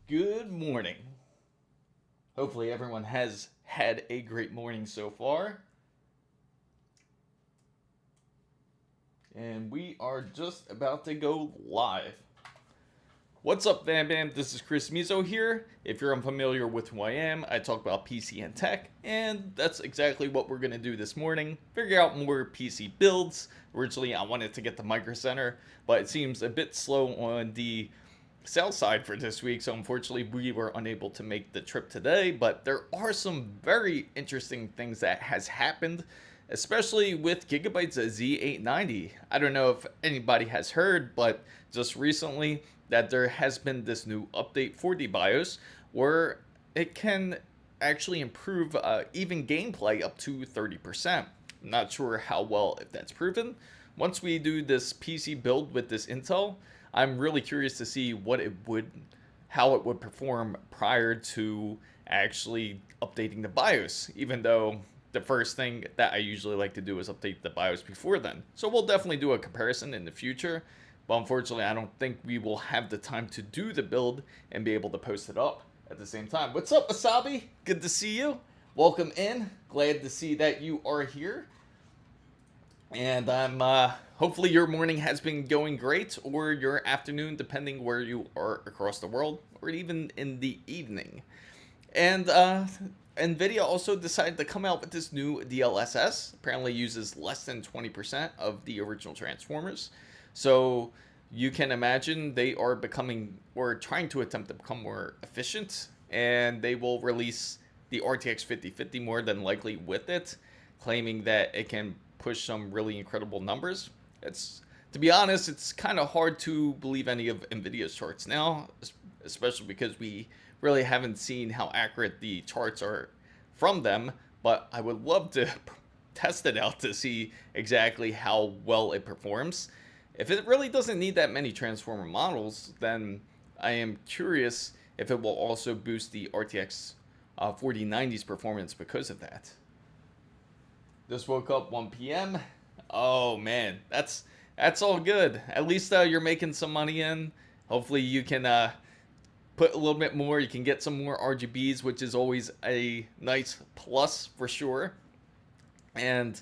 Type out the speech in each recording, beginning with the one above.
Good morning. Hopefully everyone has had a great morning so far. And we are just about to go live. What's up, Bam Bam? This is Chris Mizo here. If you're unfamiliar with who I am, I talk about PC and tech, and that's exactly what we're going to do this morning. Figure out more PC builds. Originally, I wanted to get the Micro Center, but it seems a bit slow on the sales side for this week, so unfortunately we were unable to make the trip today. But there are some very interesting things that has happened, especially with Gigabyte's Z890. I don't know if anybody has heard, but just recently that there has been this new update for the BIOS where it can actually improve even gameplay up to 30%. I'm not sure how well if that's proven. Once we do this PC build with this Intel, I'm really curious to see how it would perform prior to actually updating the BIOS, even though the first thing that I usually like to do is update the BIOS before then. So we'll definitely do a comparison in the future, but unfortunately I don't think we will have the time to do the build and be able to post it up at the same time. What's up, Wasabi? Good to see you. Welcome in. Glad to see that you are here. And I'm hopefully your morning has been going great, or your afternoon, depending where you are across the world, or even in the evening. And NVIDIA also decided to come out with this new DLSS. Apparently uses less than 20% of the original transformers. So you can imagine they are becoming, or trying to attempt to become, more efficient, and they will release the RTX 5050 more than likely with it, claiming that it can push some really incredible numbers. To be honest, it's kind of hard to believe any of NVIDIA's charts now, especially because we really haven't seen how accurate the charts are from them, but I would love to test it out to see exactly how well it performs. If it really doesn't need that many transformer models, then I am curious if it will also boost the RTX 4090's performance because of that. Just woke up 1 p.m. Oh man, that's all good. At least you're making some money in. Hopefully you can put a little bit more. You can get some more RGBs, which is always a nice plus for sure. And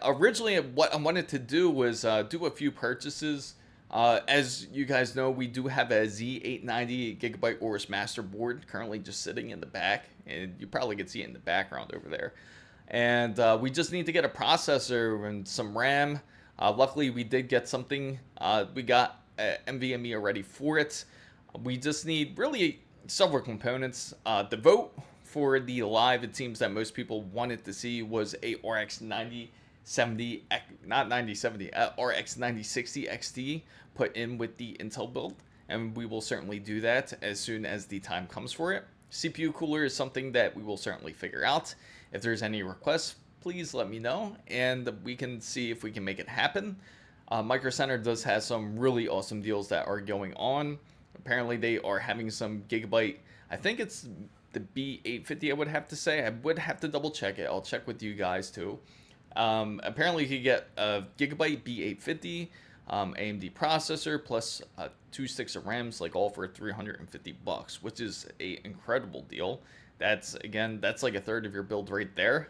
originally what I wanted to do was do a few purchases. As you guys know, we do have a Z890 Gigabyte AORUS master board currently just sitting in the back, and you probably can see it in the background over there. And we just need to get a processor and some RAM. Luckily, we did get something. We got NVMe already for it. We just need really several components. The vote for the live, it seems that most people wanted to see, was a RX 9070, not 9070, RX 9060 XT put in with the Intel build. And we will certainly do that as soon as the time comes for it. CPU cooler is something that we will certainly figure out. If there's any requests, please let me know, and we can see if we can make it happen. Micro Center does have some really awesome deals that are going on. Apparently, they are having some Gigabyte, I think it's the B850, I would have to say. I would have to double check it. I'll check with you guys too. Apparently, you can get a Gigabyte B850, AMD processor, plus 2 sticks of RAMs, like all for $350, which is an incredible deal. That's like a third of your build right there.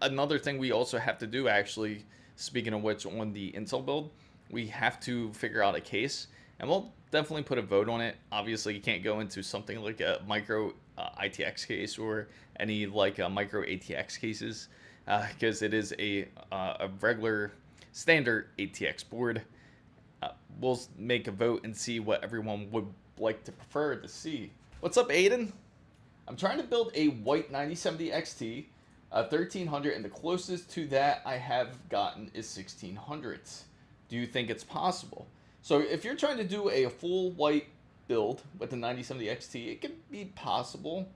Another thing we also have to do, actually, speaking of which, on the Intel build, we have to figure out a case, and we'll definitely put a vote on it. Obviously, you can't go into something like a micro ITX case or any like micro ATX cases, because it is a regular standard ATX board. We'll make a vote and see what everyone would like to prefer to see. What's up, Aiden? I'm trying to build a white 9070 XT, 1300, and the closest to that I have gotten is 1600. Do you think it's possible? So if you're trying to do a full white build with the 9070 XT, it could be possible.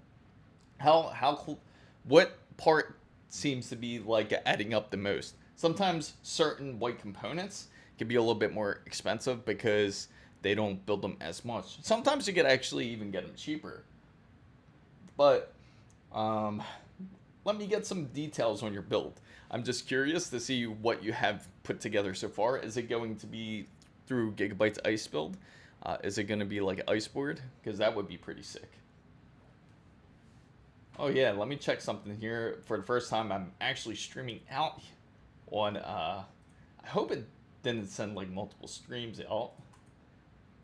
What part seems to be like adding up the most? Sometimes certain white components can be a little bit more expensive because they don't build them as much. Sometimes you could actually even get them cheaper. But let me get some details on your build. I'm just curious to see what you have put together so far. Is it going to be through Gigabyte's ICE build, Is it going to be like an ice board? Because that would be pretty sick. Oh yeah, let me check something here. For the first time, I'm actually streaming out on, I hope it didn't send like multiple streams out.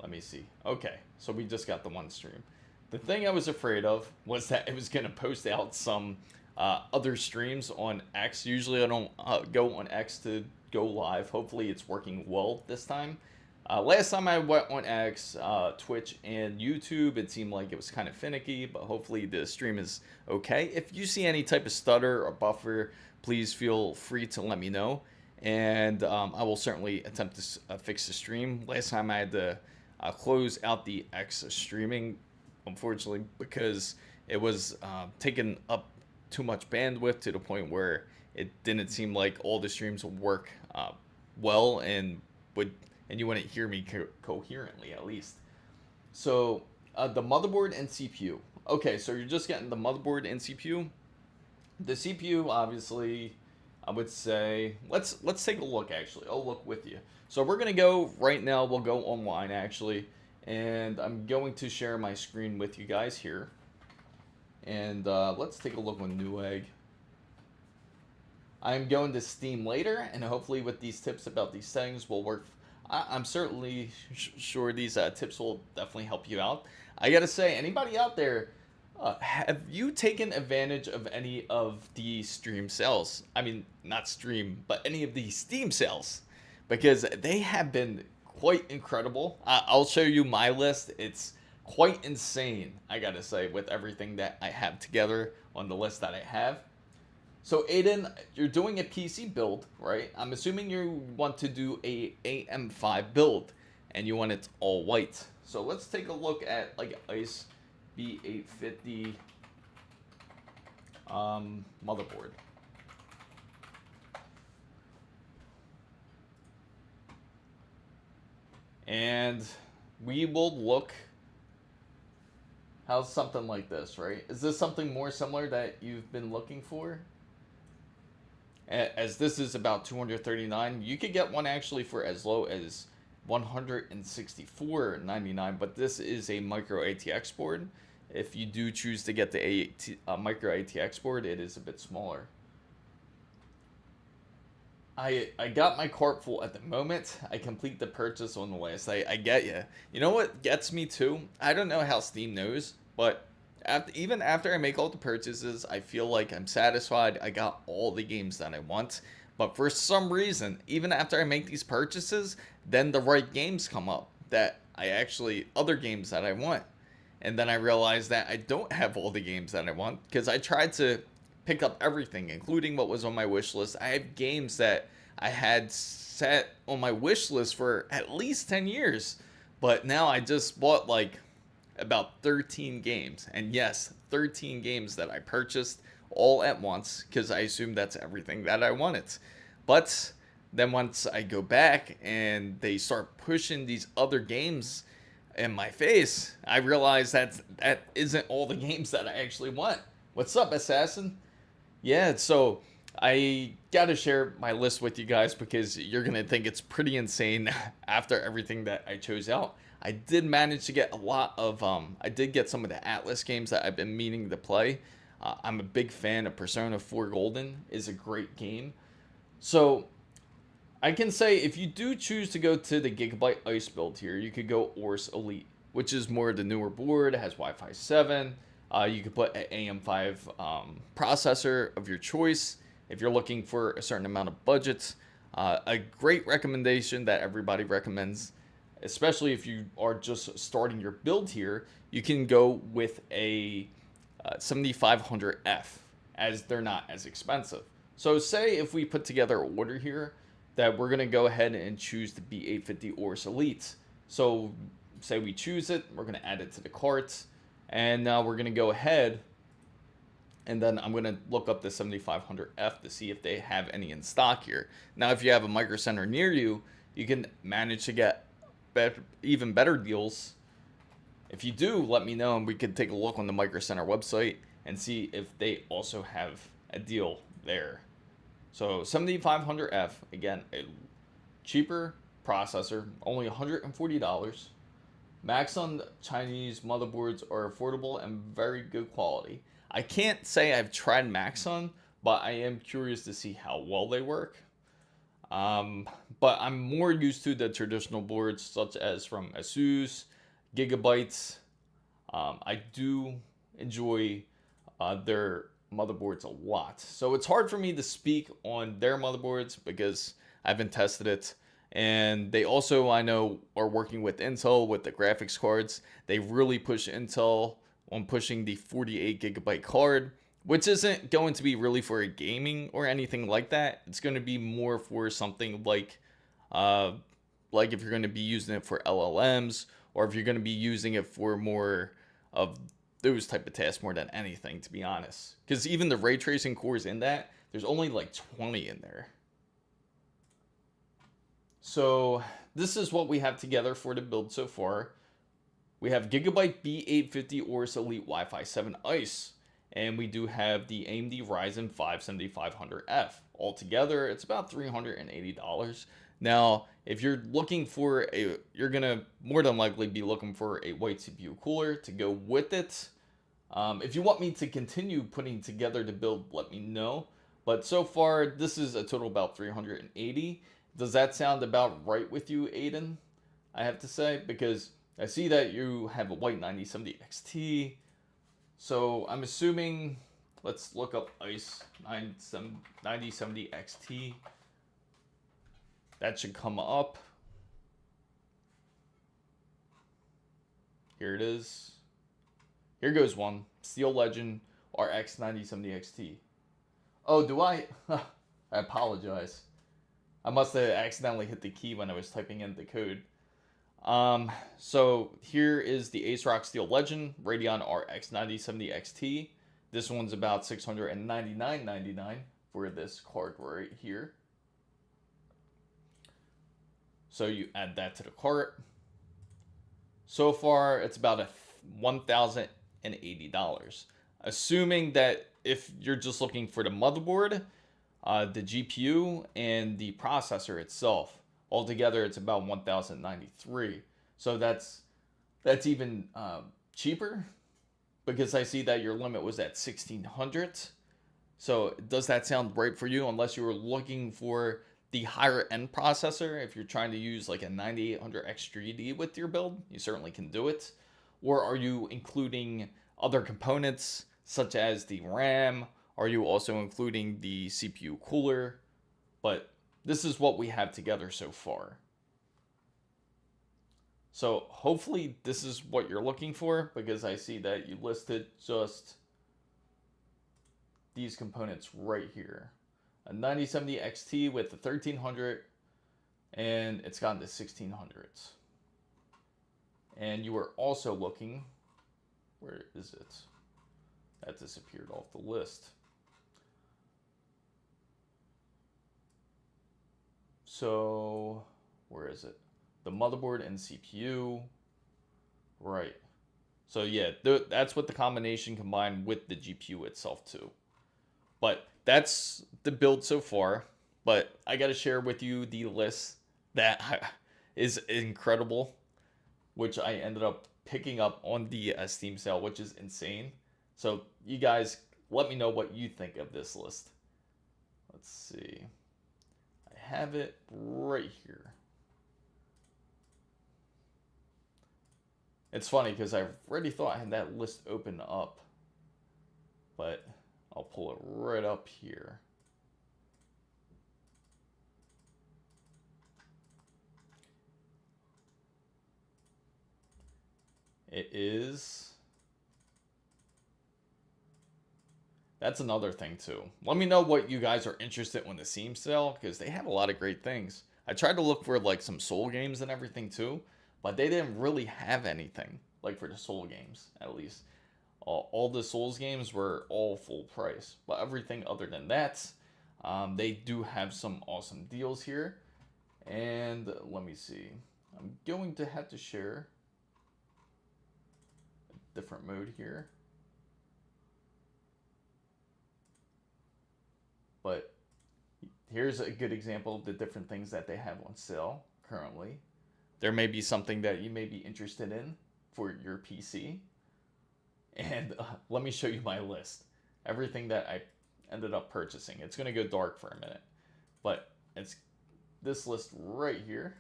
Let me see. Okay, so we just got the one stream. The thing I was afraid of was that it was going to post out some other streams on X. Usually I don't go on X to go live. Hopefully it's working well this time. Last time I went on X, Twitch, and YouTube, it seemed like it was kind of finicky, but hopefully the stream is okay. If you see any type of stutter or buffer, please feel free to let me know, and I will certainly attempt to fix the stream. Last time I had to close out the X streaming, unfortunately, because it was taking up too much bandwidth to the point where it didn't seem like all the streams would work well and you wouldn't hear me coherently, at least. So the motherboard and CPU. Okay, so you're just getting the motherboard and CPU. The CPU, obviously, I would say let's take a look. Actually, I'll look with you. So we're gonna go right now. We'll go online actually, and I'm going to share my screen with you guys here. And let's take a look on Newegg. I'm going to Steam later, and hopefully with these tips about these settings will work. I'm certainly sure these tips will definitely help you out. I gotta say, anybody out there, have you taken advantage of any of the stream sales? I mean, not stream, but any of the Steam sales, because they have been quite incredible. I'll show you my list. It's quite insane, I gotta say, with everything that I have together on the list that I have. So Aiden, you're doing a PC build, right? I'm assuming you want to do a AM5 build, and you want it all white. So let's take a look at like ICE B850 motherboard. And we will look. How's something like this, right? Is this something more similar that you've been looking for? As this is about $239, you could get one actually for as low as $164.99, but this is a micro ATX board. If you do choose to get the micro ATX board, it is a bit smaller. I got my cart full at the moment. I complete the purchase on the list. I get you. You know what gets me too? I don't know how Steam knows, but even after I make all the purchases, I feel like I'm satisfied. I got all the games that I want. But for some reason, even after I make these purchases, then the right games come up that other games that I want. And then I realize that I don't have all the games that I want because I tried to pick up everything, including what was on my wish list. I have games that I had set on my wish list for at least 10 years. But now I just bought like about 13 games. And yes, 13 games that I purchased all at once because I assumed that's everything that I wanted. But then once I go back and they start pushing these other games in my face, I realize that isn't all the games that I actually want. What's up, Assassin? Yeah, so I gotta share my list with you guys because you're gonna think it's pretty insane after everything that I chose out. I did manage to get a lot of, I did get some of the Atlas games that I've been meaning to play. I'm a big fan of Persona 4 Golden. It's a great game. So I can say if you do choose to go to the Gigabyte Ice build here, you could go AORUS Elite, which is more the newer board. It has Wi-Fi 7. You could put an AM5 processor of your choice if you're looking for a certain amount of budget. A great recommendation that everybody recommends, especially if you are just starting your build here, you can go with a 7500F, as they're not as expensive. So say if we put together an order here that we're going to go ahead and choose the B850 AORUS Elite. So say we choose it, we're going to add it to the cart, and now we're going to go ahead and then I'm going to look up the 7500F to see if they have any in stock here. Now if you have a Micro Center near you, you can manage to get even better deals. If you do, let me know and we could take a look on the Micro Center website and see if they also have a deal there. So 7500F, again, a cheaper processor, only $140. Maxon Chinese motherboards are affordable and very good quality. I can't say I've tried Maxon, but I am curious to see how well they work. But I'm more used to the traditional boards such as from ASUS, Gigabyte. I do enjoy their motherboards a lot. So it's hard for me to speak on their motherboards because I haven't tested it. And they also, I know, are working with Intel with the graphics cards. They really push Intel on pushing the 48 gigabyte card, which isn't going to be really for a gaming or anything like that. It's going to be more for something like if you're going to be using it for LLMs, or if you're going to be using it for more of those type of tasks more than anything, to be honest. Because even the ray tracing cores in that, there's only like 20 in there. So this is what we have together for the build so far. We have Gigabyte B850 AORUS Elite Wi-Fi 7 ICE. And we do have the AMD Ryzen 5 7500F. Altogether, it's about $380. Now, if you're looking for you're gonna more than likely be looking for a white CPU cooler to go with it. If you want me to continue putting together the build, let me know. But so far, this is a total about $380. Does that sound about right with you, Aiden? I have to say, because I see that you have a white 9070 XT. So I'm assuming, let's look up ICE 9070 XT. That should come up. Here it is. Here goes one. Steel Legend RX 9070 XT. Oh, do I? I apologize. I must have accidentally hit the key when I was typing in the code. So here is the ASRock Steel Legend Radeon RX 9070 XT. This one's about $699.99 for this card right here. So you add that to the cart. So far, it's about $1,080. Assuming that if you're just looking for the motherboard, the GPU, and the processor itself, altogether it's about $1,093. So that's even cheaper, because I see that your limit was at $1,600. So does that sound right for you? Unless you were looking for the higher end processor, if you're trying to use like a 9800X3D with your build, you certainly can do it. Or are you including other components such as the RAM? Are you also including the CPU cooler? But this is what we have together so far. So hopefully this is what you're looking for, because I see that you listed just these components right here. A 9070 XT with the 1300, and it's gotten to 1600s. And you were also looking, where is it? That disappeared off the list. So, where is it? The motherboard and CPU. Right. So yeah, that's what the combination combined with the GPU itself too. But that's the build so far. But I got to share with you the list that is incredible, which I ended up picking up on the Steam sale, which is insane. So you guys, let me know what you think of this list. Let's see. I have it right here. It's funny because I already thought I had that list open up, but I'll pull it right up here. It is. That's another thing too. Let me know what you guys are interested in the Steam sale, because they have a lot of great things. I tried to look for like some Soul games and everything too, but they didn't really have anything like for the Soul games, at least. All the Souls games were all full price, but everything other than that, they do have some awesome deals here. And let me see. I'm going to have to share a different mode here. But here's a good example of the different things that they have on sale currently. there may be something that you may be interested in for your PC. And let me show you my list. Everything that I ended up purchasing. It's going to go dark for a minute, but it's this list right here.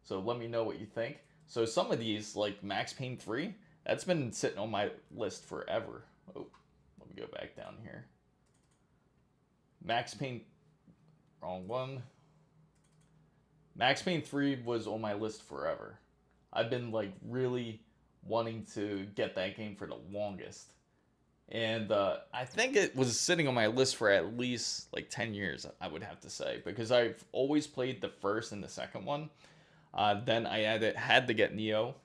So let me know what you think. So some of these, like Max Payne 3, that's been sitting on my list forever. Oh, let me go back down here. Max Payne, wrong one. Max Payne 3 was on my list forever. I've been like really wanting to get that game for the longest. And I think it was sitting on my list for at least like 10 years, I would have to say, because I've always played the first and the second one. Then I had to get Neo.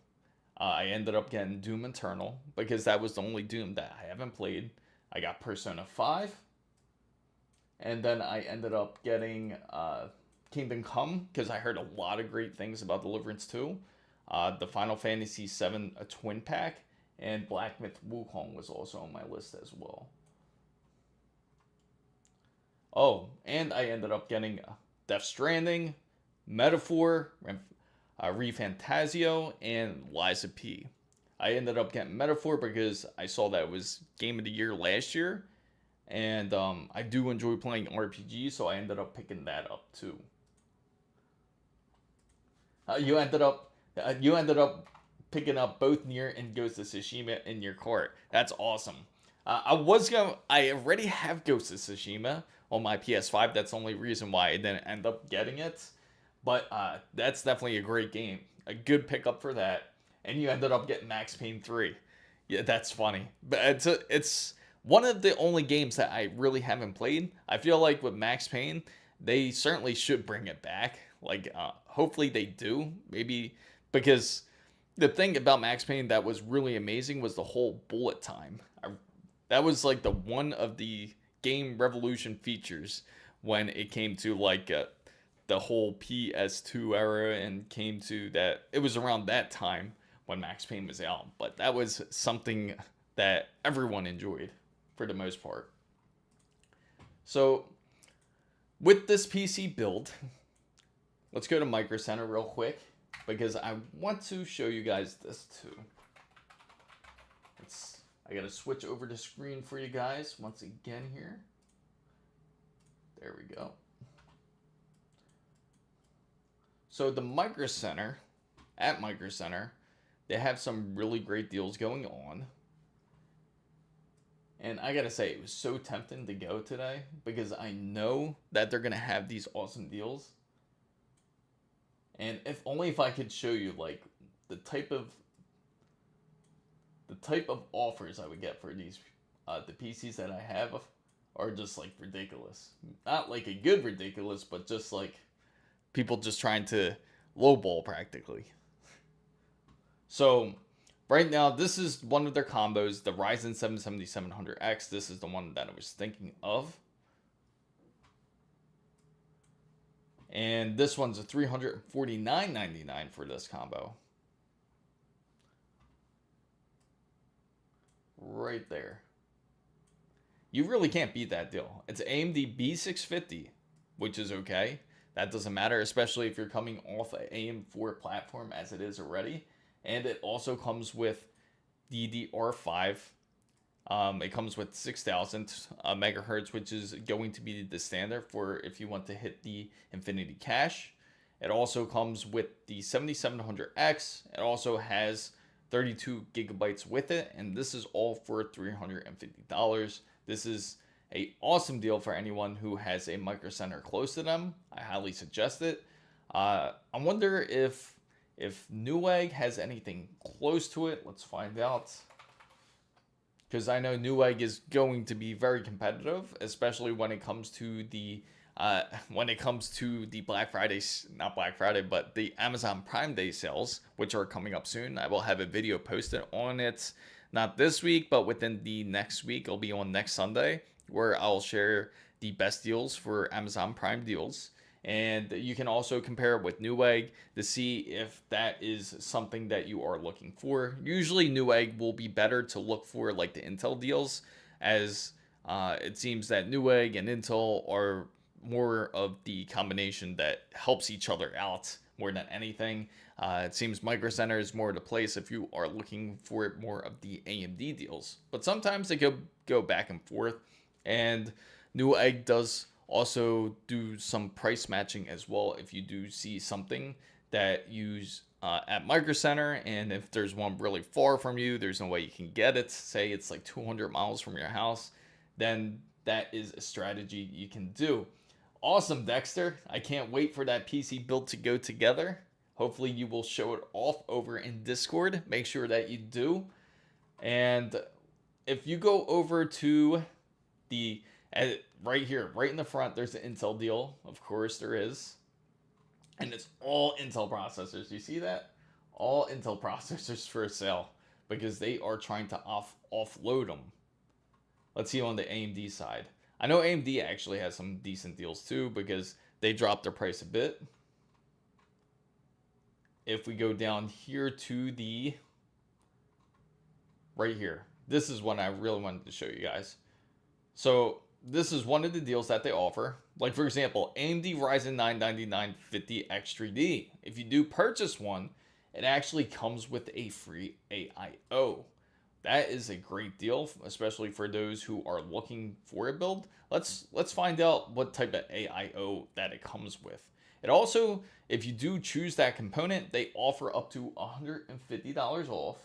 I ended up getting Doom Eternal because that was the only Doom that I haven't played. I got Persona 5. And then I ended up getting Kingdom Come because I heard a lot of great things about Deliverance 2. The Final Fantasy VII a twin pack. And Black Myth Wukong was also on my list as well. Oh, and I ended up getting Death Stranding, Metaphor, ReFantazio, and Lies of P. I ended up getting Metaphor because I saw that it was Game of the Year last year. And I do enjoy playing RPGs, so I ended up picking that up too. You ended up picking up both Nier and Ghost of Tsushima in your cart. That's awesome. I already have Ghost of Tsushima on my PS5. That's the only reason why I didn't end up getting it. But that's definitely a great game. A good pickup for that. And you ended up getting Max Payne 3. Yeah, that's funny. But it's one of the only games that I really haven't played. I feel like with Max Payne, they certainly should bring it back. Like, hopefully they do. Maybe because the thing about Max Payne that was really amazing was the whole bullet time. That was like the one of the game revolution features when it came to like the whole PS2 era and came to that. It was around that time when Max Payne was out, but that was something that everyone enjoyed for the most part. So with this PC build, let's go to Micro Center real quick, because I want to show you guys this too. I gotta switch over the screen for you guys once again here. There we go. So the Micro Center, at Micro Center, they have some really great deals going on. And I gotta say, it was so tempting to go today because I know that they're gonna have these awesome deals. And if I could show you like the type of offers I would get for these the PCs that I have are just like ridiculous. Not like a good ridiculous, but just like people just trying to lowball practically. So right now, this is one of their combos, the Ryzen 7 7700X. This is the one that I was thinking of. And this one's a $349.99 for this combo. Right there. You really can't beat that deal. It's AMD B650, which is okay. That doesn't matter, especially if you're coming off an AM4 platform as it is already. And it also comes with DDR5. It comes with 6,000 megahertz, which is going to be the standard for if you want to hit the Infinity Cache. It also comes with the 7700X. It also has 32 gigabytes with it, and this is all for $350. This is an awesome deal for anyone who has a Micro Center close to them. I highly suggest it. I wonder if Newegg has anything close to it. Let's find out. Because I know Newegg is going to be very competitive, especially when it comes to the Black Friday, not Black Friday, but the Amazon Prime Day sales, which are coming up soon. I will have a video posted on it, not this week, but within the next week. It'll be on next Sunday, where I'll share the best deals for Amazon Prime deals. And you can also compare it with Newegg to see if that is something that you are looking for. Usually Newegg will be better to look for like the Intel deals, as it seems that Newegg and Intel are more of the combination that helps each other out more than anything. It seems Micro Center is more the place if you are looking for more of the AMD deals. But sometimes they go back and forth. And Newegg does also do some price matching as well if you do see something that use at Micro Center, and if there's one really far from you, there's no way you can get it, say it's like 200 miles from your house, then that is a strategy you can do. Awesome, Dexter. I can't wait for that PC build to go together. Hopefully you will show it off over in Discord. Make sure that you do. And if you go over to the right here, right in the front, there's an Intel deal. Of course there is. And it's all Intel processors. You see that? All Intel processors for sale because they are trying to offload them. Let's see on the AMD side. I know AMD actually has some decent deals too because they dropped their price a bit. If we go down here to the right here, this is one I really wanted to show you guys. So this is one of the deals that they offer. Like for example, AMD Ryzen 9 9950X3D. If you do purchase one, it actually comes with a free AIO. That is a great deal, especially for those who are looking for a build. Let's find out what type of AIO that it comes with. It also, if you do choose that component, they offer up to $150 off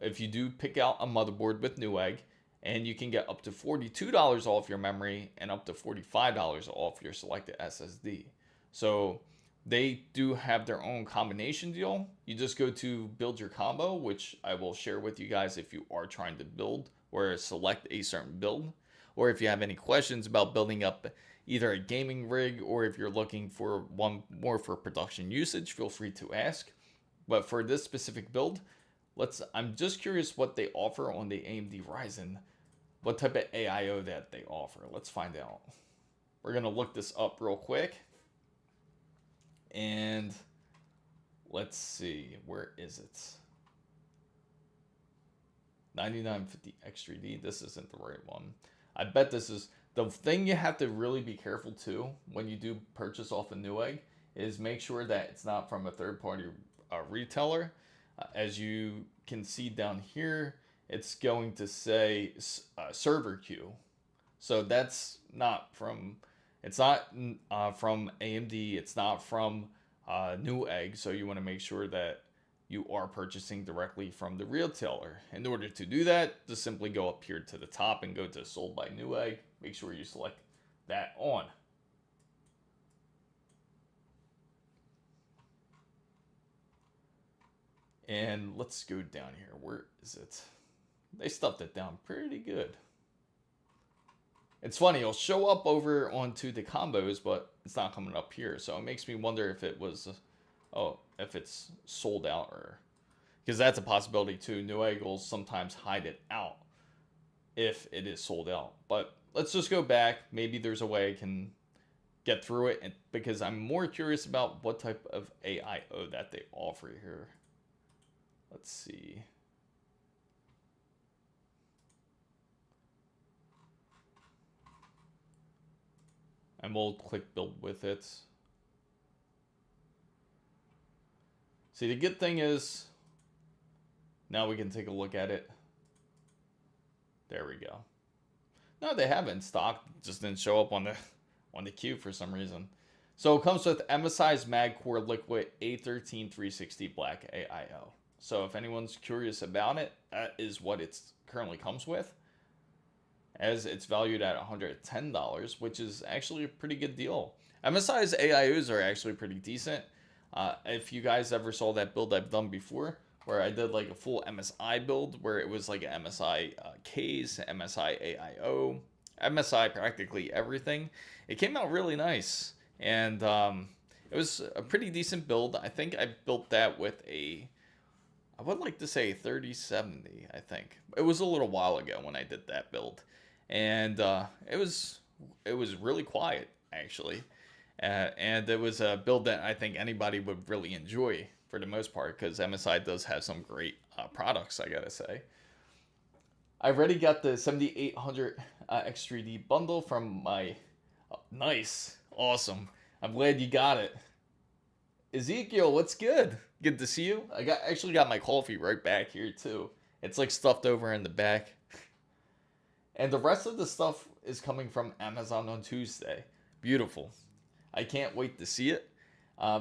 if you do pick out a motherboard with Newegg. And you can get up to $42 off your memory and up to $45 off your selected SSD. So they do have their own combination deal. You just go to build your combo, which I will share with you guys if you are trying to build or select a certain build. Or if you have any questions about building up either a gaming rig or if you're looking for one more for production usage, feel free to ask. But for this specific build, I'm just curious what they offer on the AMD Ryzen. What type of AIO that they offer. Let's find out. We're going to look this up real quick. And let's see. Where is it? 9950X3D. This isn't the right one. I bet this is... The thing you have to really be careful too when you do purchase off a Newegg is make sure that it's not from a third-party retailer. As you can see down here, it's going to say server queue. So that's not from, it's not from AMD, it's not from Newegg. So you want to make sure that you are purchasing directly from the retailer. In order to do that, just simply go up here to the top and go to sold by Newegg. Make sure you select that on. And let's go down here. Where is it? They stuffed it down pretty good. It's funny, it'll show up over onto the combos, but it's not coming up here. So it makes me wonder if it was, if it's sold out or, because that's a possibility too. Newegg will sometimes hide it out if it is sold out. But let's just go back. Maybe there's a way I can get through it, because I'm more curious about what type of AIO that they offer here. Let's see. And we'll click build with it. See, the good thing is now we can take a look at it. There we go. No, they have it in stock. Just didn't show up on the queue for some reason. So it comes with MSI's Mag Core Liquid A13360 Black AIO. So if anyone's curious about it, that is what it currently comes with. As it's valued at $110, which is actually a pretty good deal. MSI's AIOs are actually pretty decent. If you guys ever saw that build I've done before, where I did like a full MSI build, where it was like an MSI case, MSI AIO, MSI practically everything, it came out really nice. And it was a pretty decent build. I think I built that with a, I would like to say 3070, I think. It was a little while ago when I did that build. And it was really quiet, actually. And it was a build that I think anybody would really enjoy for the most part, because MSI does have some great products, I gotta say. I already got the 7800 X3D bundle from my... nice. Awesome. I'm glad you got it. Ezekiel, what's good? Good to see you. Actually got my coffee right back here too. It's like stuffed over in the back. And the rest of the stuff is coming from Amazon on Tuesday. Beautiful. I can't wait to see it.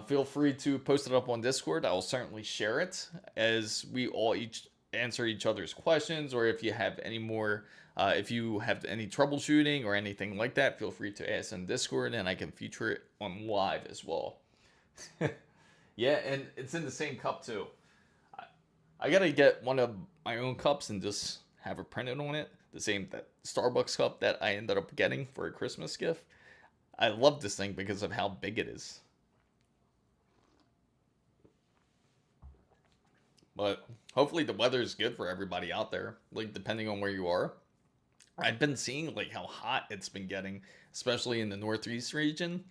Feel free to post it up on Discord. I will certainly share it as we all each answer each other's questions, or if you have any more, if you have any troubleshooting or anything like that, feel free to ask in Discord and I can feature it on live as well. Yeah, and it's in the same cup too. I gotta get one of my own cups and just have it printed on it. The same that Starbucks cup that I ended up getting for a Christmas gift. I love this thing because of how big it is. But hopefully the weather is good for everybody out there, like depending on where you are. I've been seeing like how hot it's been getting, especially in the Northeast region.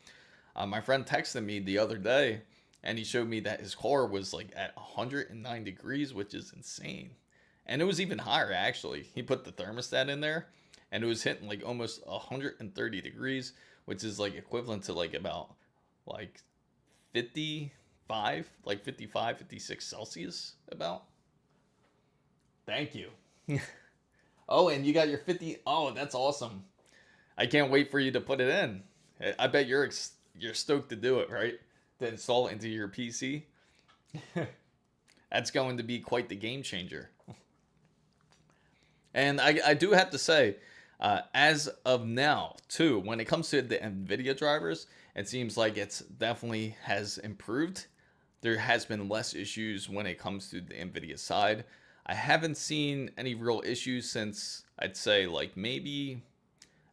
My friend texted me the other day and he showed me that his car was like at 109 degrees, which is insane. And it was even higher actually. He put the thermostat in there and it was hitting like almost 130 degrees, which is like equivalent to like about like 55, 56 Celsius about. Thank you. Oh, and you got your 50. Oh, that's awesome. I can't wait for you to put it in. I bet you're stoked to do it, right? To install it into your PC. That's going to be quite the game changer. And I do have to say, as of now, too, when it comes to the NVIDIA drivers, it seems like it's definitely has improved. There has been less issues when it comes to the NVIDIA side. I haven't seen any real issues since, I'd say, like maybe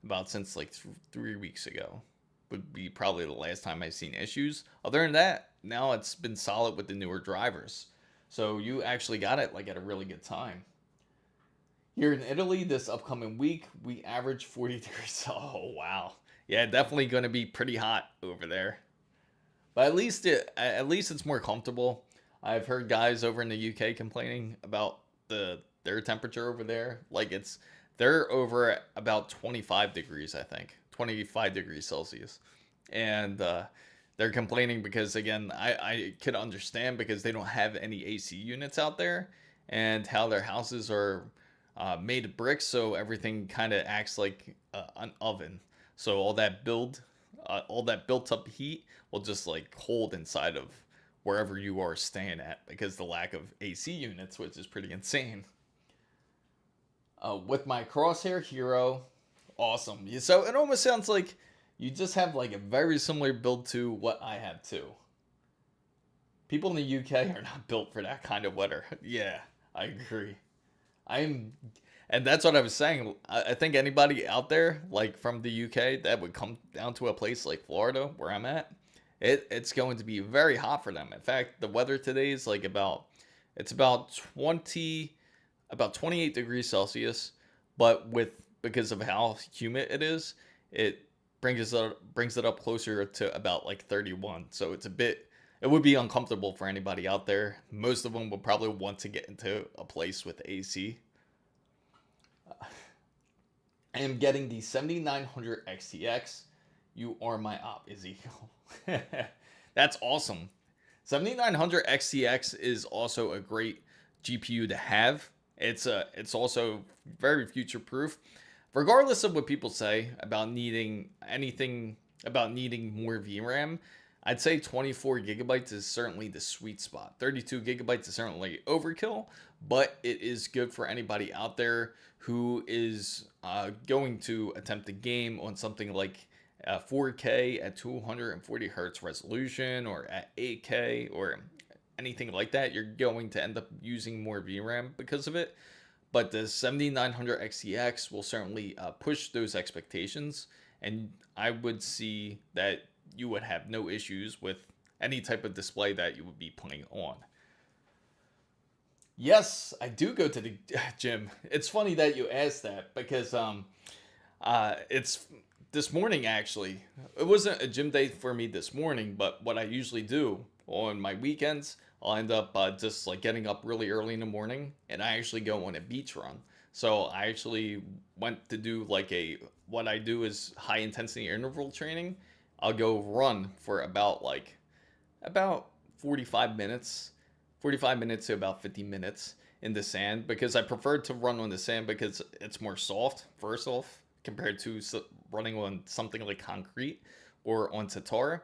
about since like 3 weeks ago. Would be probably the last time I've seen issues. Other than that, now it's been solid with the newer drivers. So you actually got it like at a really good time. Here in Italy this upcoming week, we average 40 degrees. Oh, wow. Yeah, definitely going to be pretty hot over there. But at least it's more comfortable. I've heard guys over in the UK complaining about their temperature over there. Like they're over at about 25 degrees, I think. 25 degrees Celsius. And they're complaining because, again, I could understand because they don't have any AC units out there and how their houses are made of bricks, so everything kind of acts like an oven. So all that built up heat will just like hold inside of wherever you are staying at because the lack of AC units, which is pretty insane. With my Crosshair Hero, awesome. So it almost sounds like you just have like a very similar build to what I have too. People in the UK are not built for that kind of weather. Yeah, I agree. And that's what I was saying. I think anybody out there, like from the UK, that would come down to a place like Florida, where I'm at, it's going to be very hot for them. In fact, the weather today is like about 28 degrees Celsius, but because of how humid it is, it brings it up closer to about like 31. So it would be uncomfortable for anybody out there. Most of them would probably want to get into a place with AC. I am getting the 7900 XTX. You are my op, Ezekiel. That's awesome. 7900 XTX is also a great GPU to have. It's also very future proof. Regardless of what people say about needing more VRAM, I'd say 24 gigabytes is certainly the sweet spot. 32 gigabytes is certainly overkill, but it is good for anybody out there who is going to attempt a game on something like 4K at 240 hertz resolution or at 8K or anything like that. You're going to end up using more VRAM because of it. But the 7900 XTX will certainly push those expectations, and I would see that you would have no issues with any type of display that you would be playing on. Yes, I do go to the gym. It's funny that you asked that because it's this morning actually. It wasn't a gym day for me this morning, but what I usually do on my weekends, I'll end up just like getting up really early in the morning and I actually go on a beach run. So I actually went to do what I do is high intensity interval training. I'll go run for about 45 minutes, 45 minutes to about 50 minutes in the sand, because I prefer to run on the sand because it's more soft, first off, compared to running on something like concrete or on Tatar.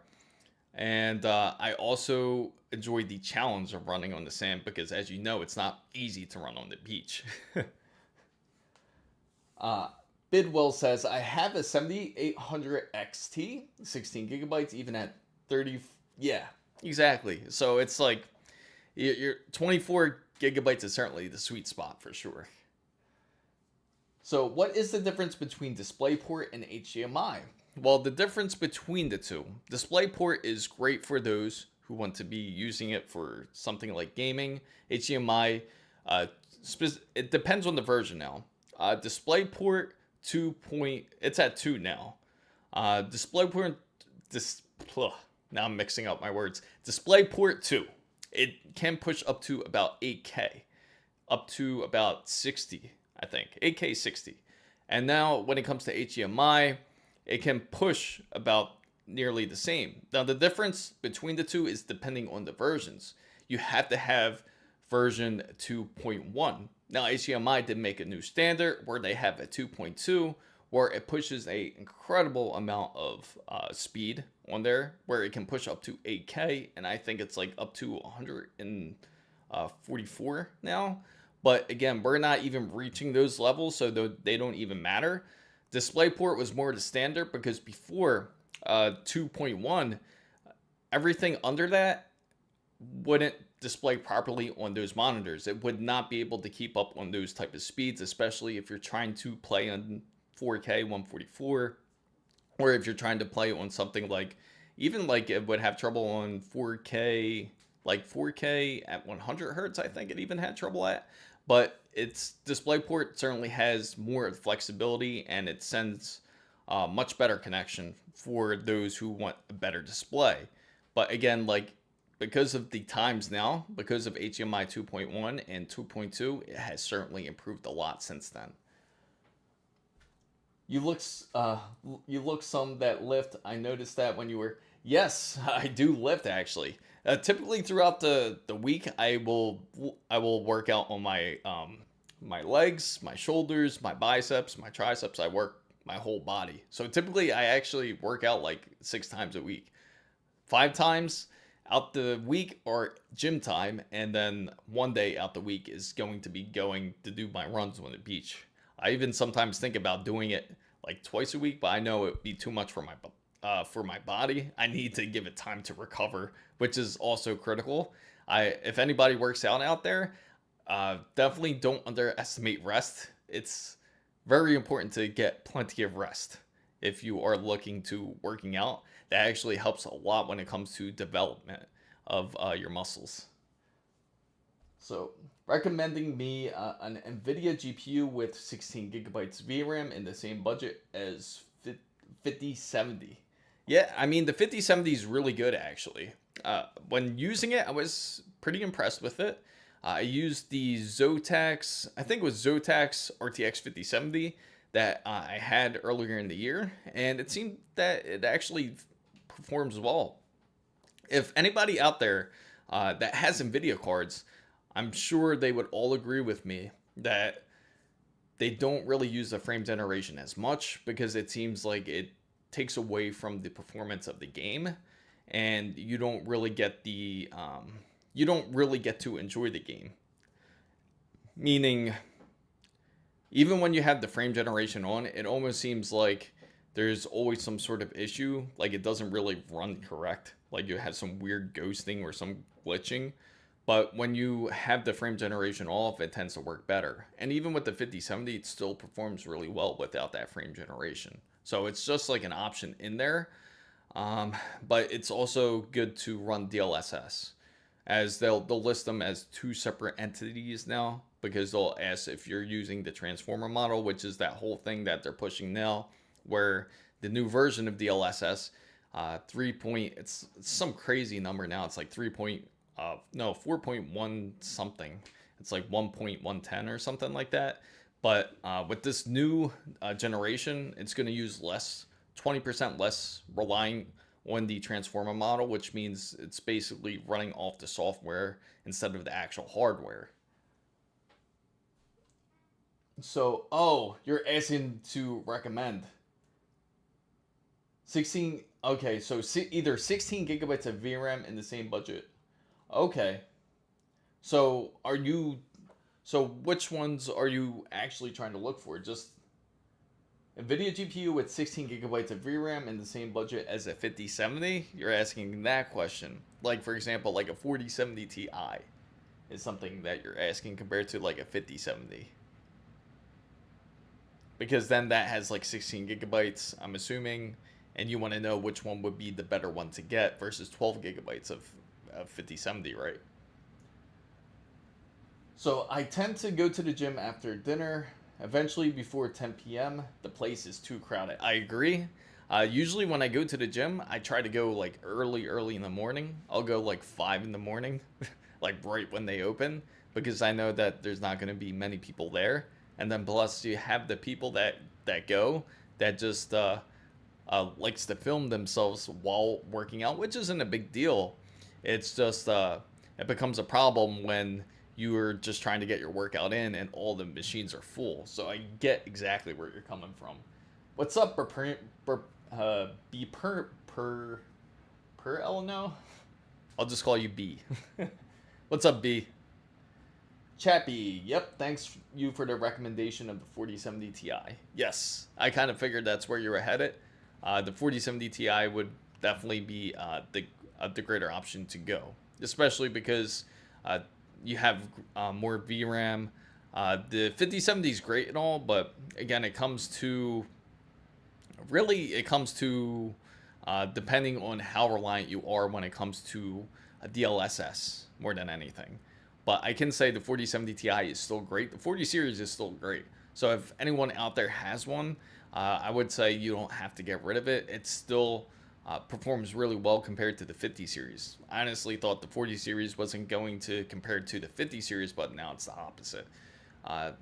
And I also enjoy the challenge of running on the sand because, as you know, it's not easy to run on the beach. Bidwell says, I have a 7800 XT, 16 gigabytes, even at 30. Yeah, exactly. So it's like your 24 gigabytes is certainly the sweet spot for sure. So what is the difference between DisplayPort and HDMI? Well, the difference between the two, DisplayPort is great for those who want to be using it for something like gaming. HDMI, it depends on the version now. DisplayPort 2. It's at 2 now. DisplayPort, now I'm mixing up my words. DisplayPort 2, it can push up to about 8K, up to about 60, I think, 8K 60. And now when it comes to HDMI, it can push about nearly the same. Now the difference between the two is depending on the versions. You have to have version 2.1. Now HDMI did make a new standard where they have a 2.2 where it pushes a incredible amount of speed on there, where it can push up to 8K, and I think it's like up to 144 now. But again, we're not even reaching those levels, so they don't even matter. DisplayPort was more the standard because before 2.1, everything under that wouldn't display properly on those monitors. It would not be able to keep up on those type of speeds, especially if you're trying to play on 4K 144, or if you're trying to play on something like, even like it would have trouble on 4K, like 4K at 100 hertz, I think it even had trouble at. But its DisplayPort certainly has more flexibility, and it sends much better connection for those who want a better display. But again, like, because of the times now, because of HDMI 2.1 and 2.2, it has certainly improved a lot since then. You look some that lift. I noticed that when you were. Yes, I do lift actually. Typically throughout the week, I will work out on my my legs, my shoulders, my biceps, my triceps. I work my whole body. So typically I actually work out like 6 times a week. 5 times out the week or gym time, and then 1 day out the week is going to be going to do my runs on the beach. I even sometimes think about doing it like twice a week, but I know it would be too much for my body. I need to give it time to recover, which is also critical. If anybody works out there, definitely don't underestimate rest. It's very important to get plenty of rest if you are looking to working out. That actually helps a lot when it comes to development of your muscles. So, recommending me an NVIDIA GPU with 16 gigabytes VRAM in the same budget as 5070. Yeah, I mean, the 5070 is really good, actually. When using it, I was pretty impressed with it. I used the Zotac, I think it was Zotac RTX 5070 that I had earlier in the year, and it seemed that it actually performs well. If anybody out there that has NVIDIA cards, I'm sure they would all agree with me that they don't really use the frame generation as much because it seems like it takes away from the performance of the game, and you don't really get the to enjoy the game. Meaning, even when you have the frame generation on, it almost seems like there's always some sort of issue, like it doesn't really run correct, like you have some weird ghosting or some glitching. But when you have the frame generation off, it tends to work better. And even with the 5070, it still performs really well without that frame generation. So it's just like an option in there. But it's also good to run DLSS, as they'll list them as 2 separate entities now, because they'll ask if you're using the transformer model, which is that whole thing that they're pushing now, where the new version of DLSS, it's some crazy number now. It's like 4.1 something. It's like 1.110 or something like that. But with this new generation, it's going to use 20% less relying on the transformer model, which means it's basically running off the software instead of the actual hardware. So, oh, you're asking to recommend 16. Okay, so either 16 gigabytes of VRAM in the same budget. Okay. So, which ones are you actually trying to look for? Just NVIDIA GPU with 16 gigabytes of VRAM in the same budget as a 5070? You're asking that question. Like, for example, like a 4070 Ti is something that you're asking compared to like a 5070. Because then that has like 16 gigabytes, I'm assuming, and you want to know which one would be the better one to get versus 12 gigabytes of 5070, right? So I tend to go to the gym after dinner, eventually before 10 p.m. The place is too crowded. I agree. Usually when I go to the gym, I try to go like early in the morning. I'll go like 5 in the morning, like right when they open, because I know that there's not going to be many people there. And then plus you have the people that go that just likes to film themselves while working out, which isn't a big deal. It's just it becomes a problem when you are just trying to get your workout in and all the machines are full. So I get exactly where you're coming from. What's up, B per Eleanor? I'll just call you B. What's up, B? Chappie, yep, thanks you for the recommendation of the 4070 Ti. Yes, I kind of figured that's where you were headed. The 4070 Ti would definitely be the greater option to go, especially because you have more VRAM. The 5070 is great and all, but again, it comes to depending on how reliant you are when it comes to a DLSS more than anything. But I can say the 4070 Ti is still great. The 40 series is still great. So if anyone out there has one, I would say you don't have to get rid of it. It still performs really well compared to the 50 series. I honestly thought the 40 series wasn't going to compare to the 50 series, but now it's the opposite.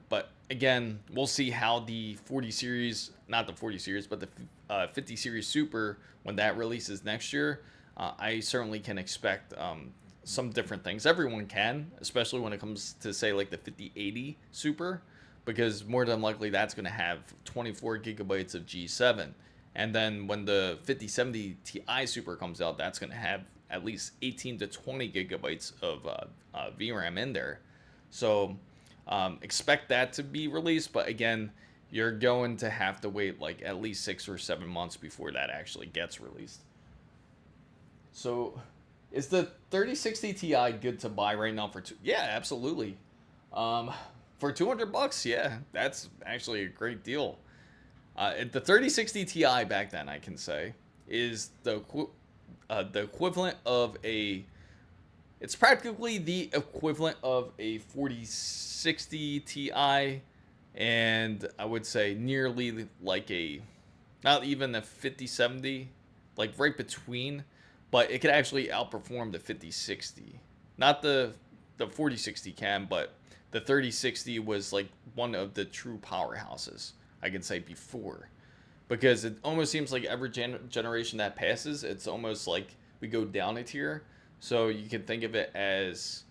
But again, we'll see how the 40 series, not the 40 series, but the 50 series Super, when that releases next year, I certainly can expect some different things. Everyone can, especially when it comes to say like the 5080 Super, because more than likely that's going to have 24 gigabytes of G7. And then when the 5070 Ti Super comes out, that's going to have at least 18 to 20 gigabytes of VRAM in there. So expect that to be released, but again, you're going to have to wait like at least 6 or 7 months before that actually gets released. So is the 3060 Ti good to buy right now yeah, absolutely. For $200, yeah, that's actually a great deal. The 3060 Ti back then, I can say, is the equivalent of it's practically the equivalent of a 4060 Ti, and I would say nearly like not even a 5070, like right between. But it could actually outperform the 5060. Not the 4060 can, but the 3060 was like one of the true powerhouses, I can say, before. Because it almost seems like every generation that passes, it's almost like we go down a tier. So you can think of it as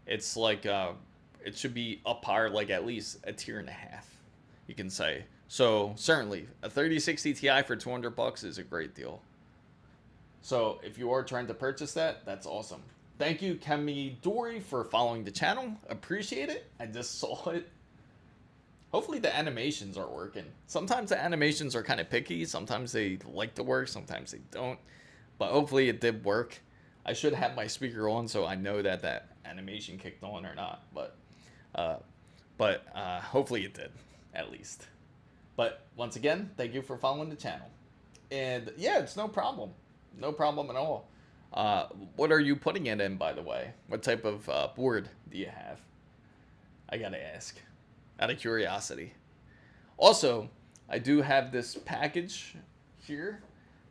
it's like it should be up higher, like at least a tier and a half, you can say. So certainly a 3060 Ti for $200 is a great deal. So if you are trying to purchase that, that's awesome. Thank you, Kemi Dory, for following the channel. Appreciate it. I just saw it. Hopefully the animations are working. Sometimes the animations are kind of picky. Sometimes they like to work. Sometimes they don't. But hopefully it did work. I should have my speaker on so I know that that animation kicked on or not. But hopefully it did, at least. But once again, thank you for following the channel. And yeah, it's no problem. No problem at all. What are you putting it in, by the way? What type of board do you have? I gotta ask, out of curiosity. Also, I do have this package here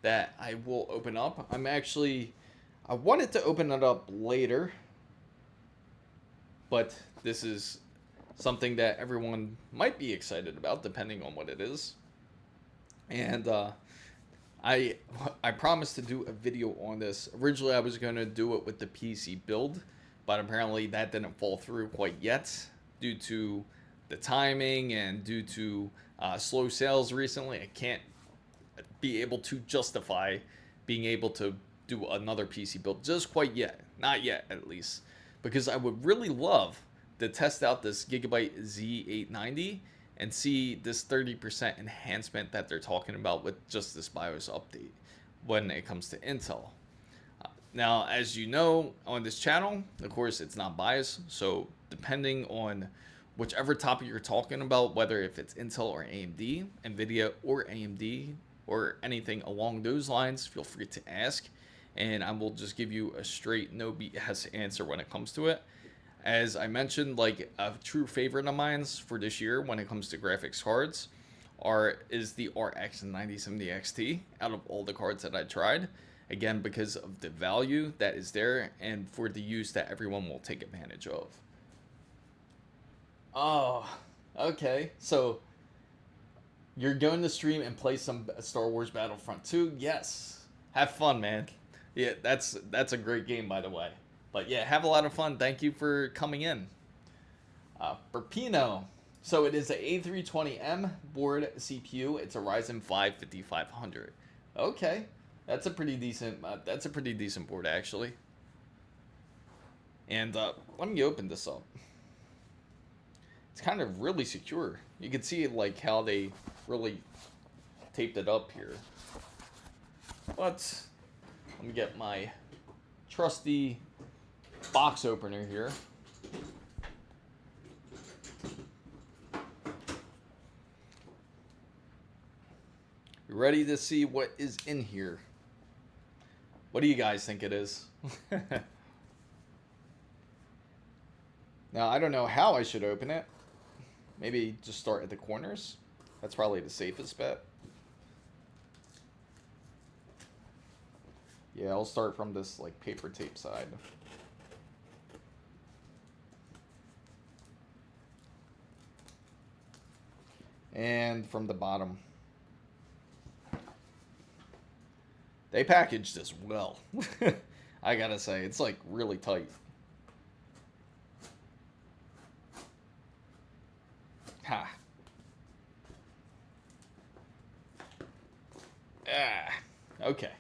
that I will open up. I wanted to open it up later, but this is something that everyone might be excited about, depending on what it is. And I promised to do a video on this. Originally, I was going to do it with the PC build, but apparently that didn't fall through quite yet due to the timing and due to slow sales recently. I can't be able to justify being able to do another PC build just quite yet. Not yet, at least. Because I would really love to test out this Gigabyte Z890 and see this 30% enhancement that they're talking about with just this BIOS update when it comes to Intel. Now, as you know, on this channel, of course, it's not biased. So depending on whichever topic you're talking about, whether if it's Intel or AMD, NVIDIA or AMD, or anything along those lines, feel free to ask. And I will just give you a straight no BS answer when it comes to it. As I mentioned, like a true favorite of mine for this year when it comes to graphics cards is the RX 9070 XT out of all the cards that I tried. Again, because of the value that is there and for the use that everyone will take advantage of. Oh, okay. So you're going to stream and play some Star Wars Battlefront 2? Yes. Have fun, man. Yeah, that's a great game, by the way. But yeah, have a lot of fun. Thank you for coming in. Burpino. So it is an A320M board CPU. It's a Ryzen 5 5500. Okay, that's a pretty decent. Board actually. And let me open this up. It's kind of really secure. You can see like how they really taped it up here. But let me get my trusty box opener here. You ready to see what is in here? What do you guys think it is? Now, I don't know how I should open it. Maybe just start at the corners. That's probably the safest bet. Yeah, I'll start from this like paper tape side. And from the bottom. They packaged this well. I gotta say, it's like really tight. Ha. Okay.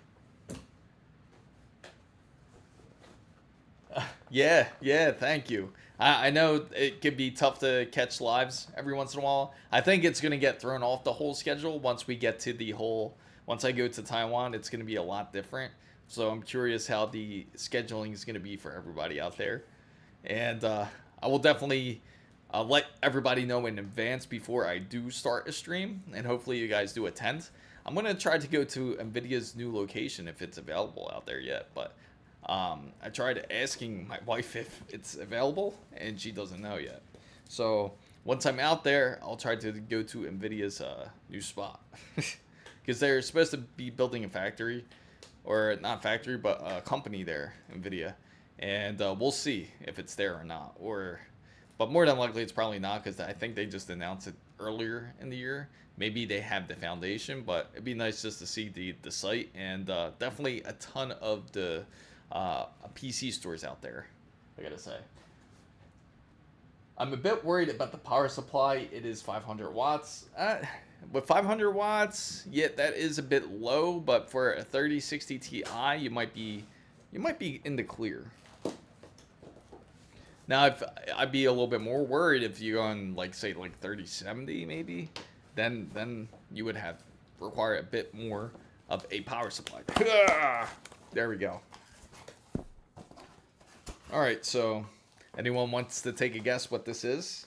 Yeah, thank you. I know it could be tough to catch lives every once in a while. I think it's going to get thrown off the whole schedule once we get to once I go to Taiwan, it's going to be a lot different. So I'm curious how the scheduling is going to be for everybody out there. And I will definitely let everybody know in advance before I do start a stream. And hopefully you guys do attend. I'm going to try to go to NVIDIA's new location if it's available out there yet. But I tried asking my wife if it's available, and she doesn't know yet. So once I'm out there, I'll try to go to NVIDIA's new spot. Because they're supposed to be building a factory, or not factory, but a company there, NVIDIA. And we'll see if it's there or not. But more than likely, it's probably not, because I think they just announced it earlier in the year. Maybe they have the foundation, but it'd be nice just to see the site. And definitely a ton of the PC stores out there, I gotta say. I'm a bit worried about the power supply. It is 500 watts. With 500 watts, yeah, that is a bit low, but for a 3060 Ti, you might be in the clear. Now, if I'd be a little bit more worried if you go on like 3070 maybe, then you would require a bit more of a power supply. There we go. All right, so anyone wants to take a guess what this is?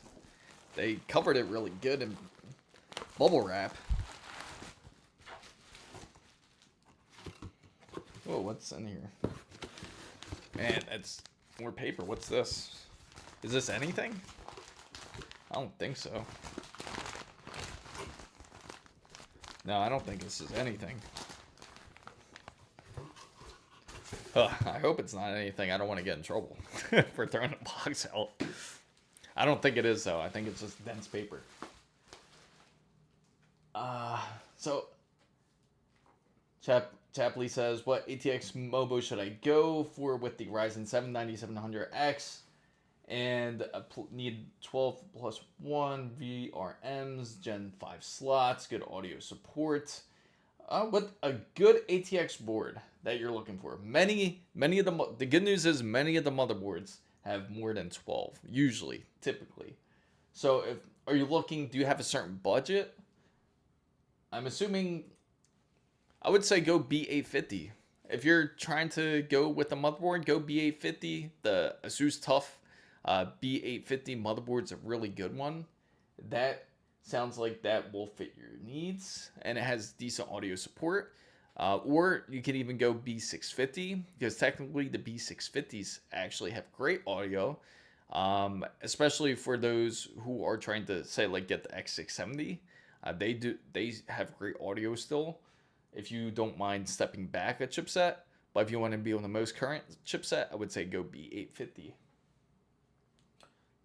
They covered it really good in bubble wrap. Whoa, what's in here? Man, that's more paper. What's this? Is this anything? I don't think so. No, I don't think this is anything. I hope it's not anything. I don't want to get in trouble for throwing a box out. I don't think it is, though. I think it's just dense paper. So Chapley says, what ATX Mobo should I go for with the Ryzen 7 9700X? And need 12 plus 1 VRMs, Gen 5 slots, good audio support. With a good ATX board that you're looking for. Many of the good news is many of the motherboards have more than 12, usually, typically. So are you looking, do you have a certain budget? I'm assuming, I would say go B850. If you're trying to go with a motherboard, go B850. The ASUS Tough B850 motherboard's a really good one. That sounds like that will fit your needs, and it has decent audio support. Or you can even go B650, because technically the B650s actually have great audio, especially for those who are trying to say like get the X670. They have great audio still, if you don't mind stepping back a chipset. But if you want to be on the most current chipset, I would say go B850.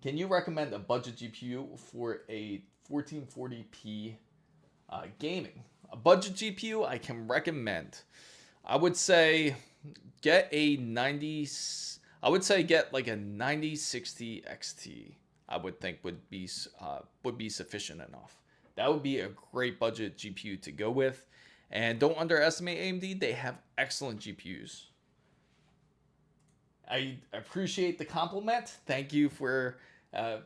Can you recommend a budget GPU for a 1440p gaming? A budget GPU I can recommend, I would say get a 90. I would say get like a 9060 XT. I would think would be sufficient enough. That would be a great budget GPU to go with. And don't underestimate AMD. They have excellent GPUs. I appreciate the compliment. Thank you for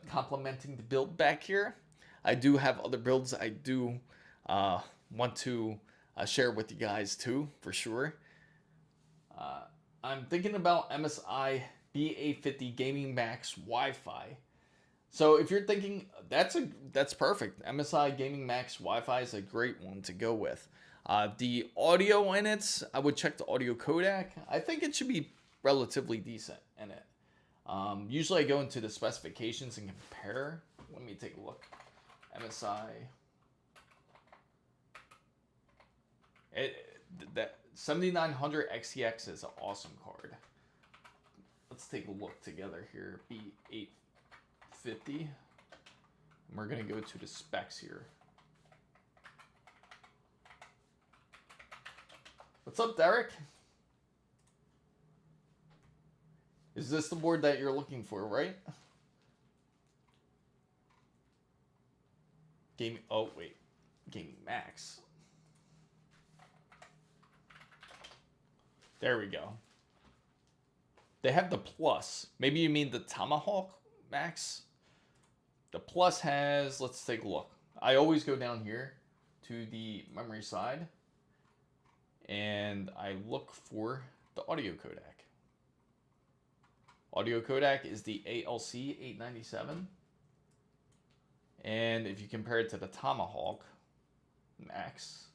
complimenting the build back here. I do have other builds I do want to share with you guys too, for sure. I'm thinking about MSI B850 Gaming Max Wi-Fi. So if you're thinking, that's perfect. MSI Gaming Max Wi-Fi is a great one to go with. The audio in it, I would check the audio codec. I think it should be relatively decent in it. Usually I go into the specifications and compare. Let me take a look. MSI. That 7900 XTX is an awesome card. Let's take a look together here. B850. And we're going to go to the specs here. What's up, Derek? Is this the board that you're looking for, right? Oh, wait. Gaming Max. There we go. They have the Plus. Maybe you mean the Tomahawk Max? The Plus has, let's take a look. I always go down here to the memory side, and I look for the audio codec. Audio codec is the ALC 897. And if you compare it to the Tomahawk Max,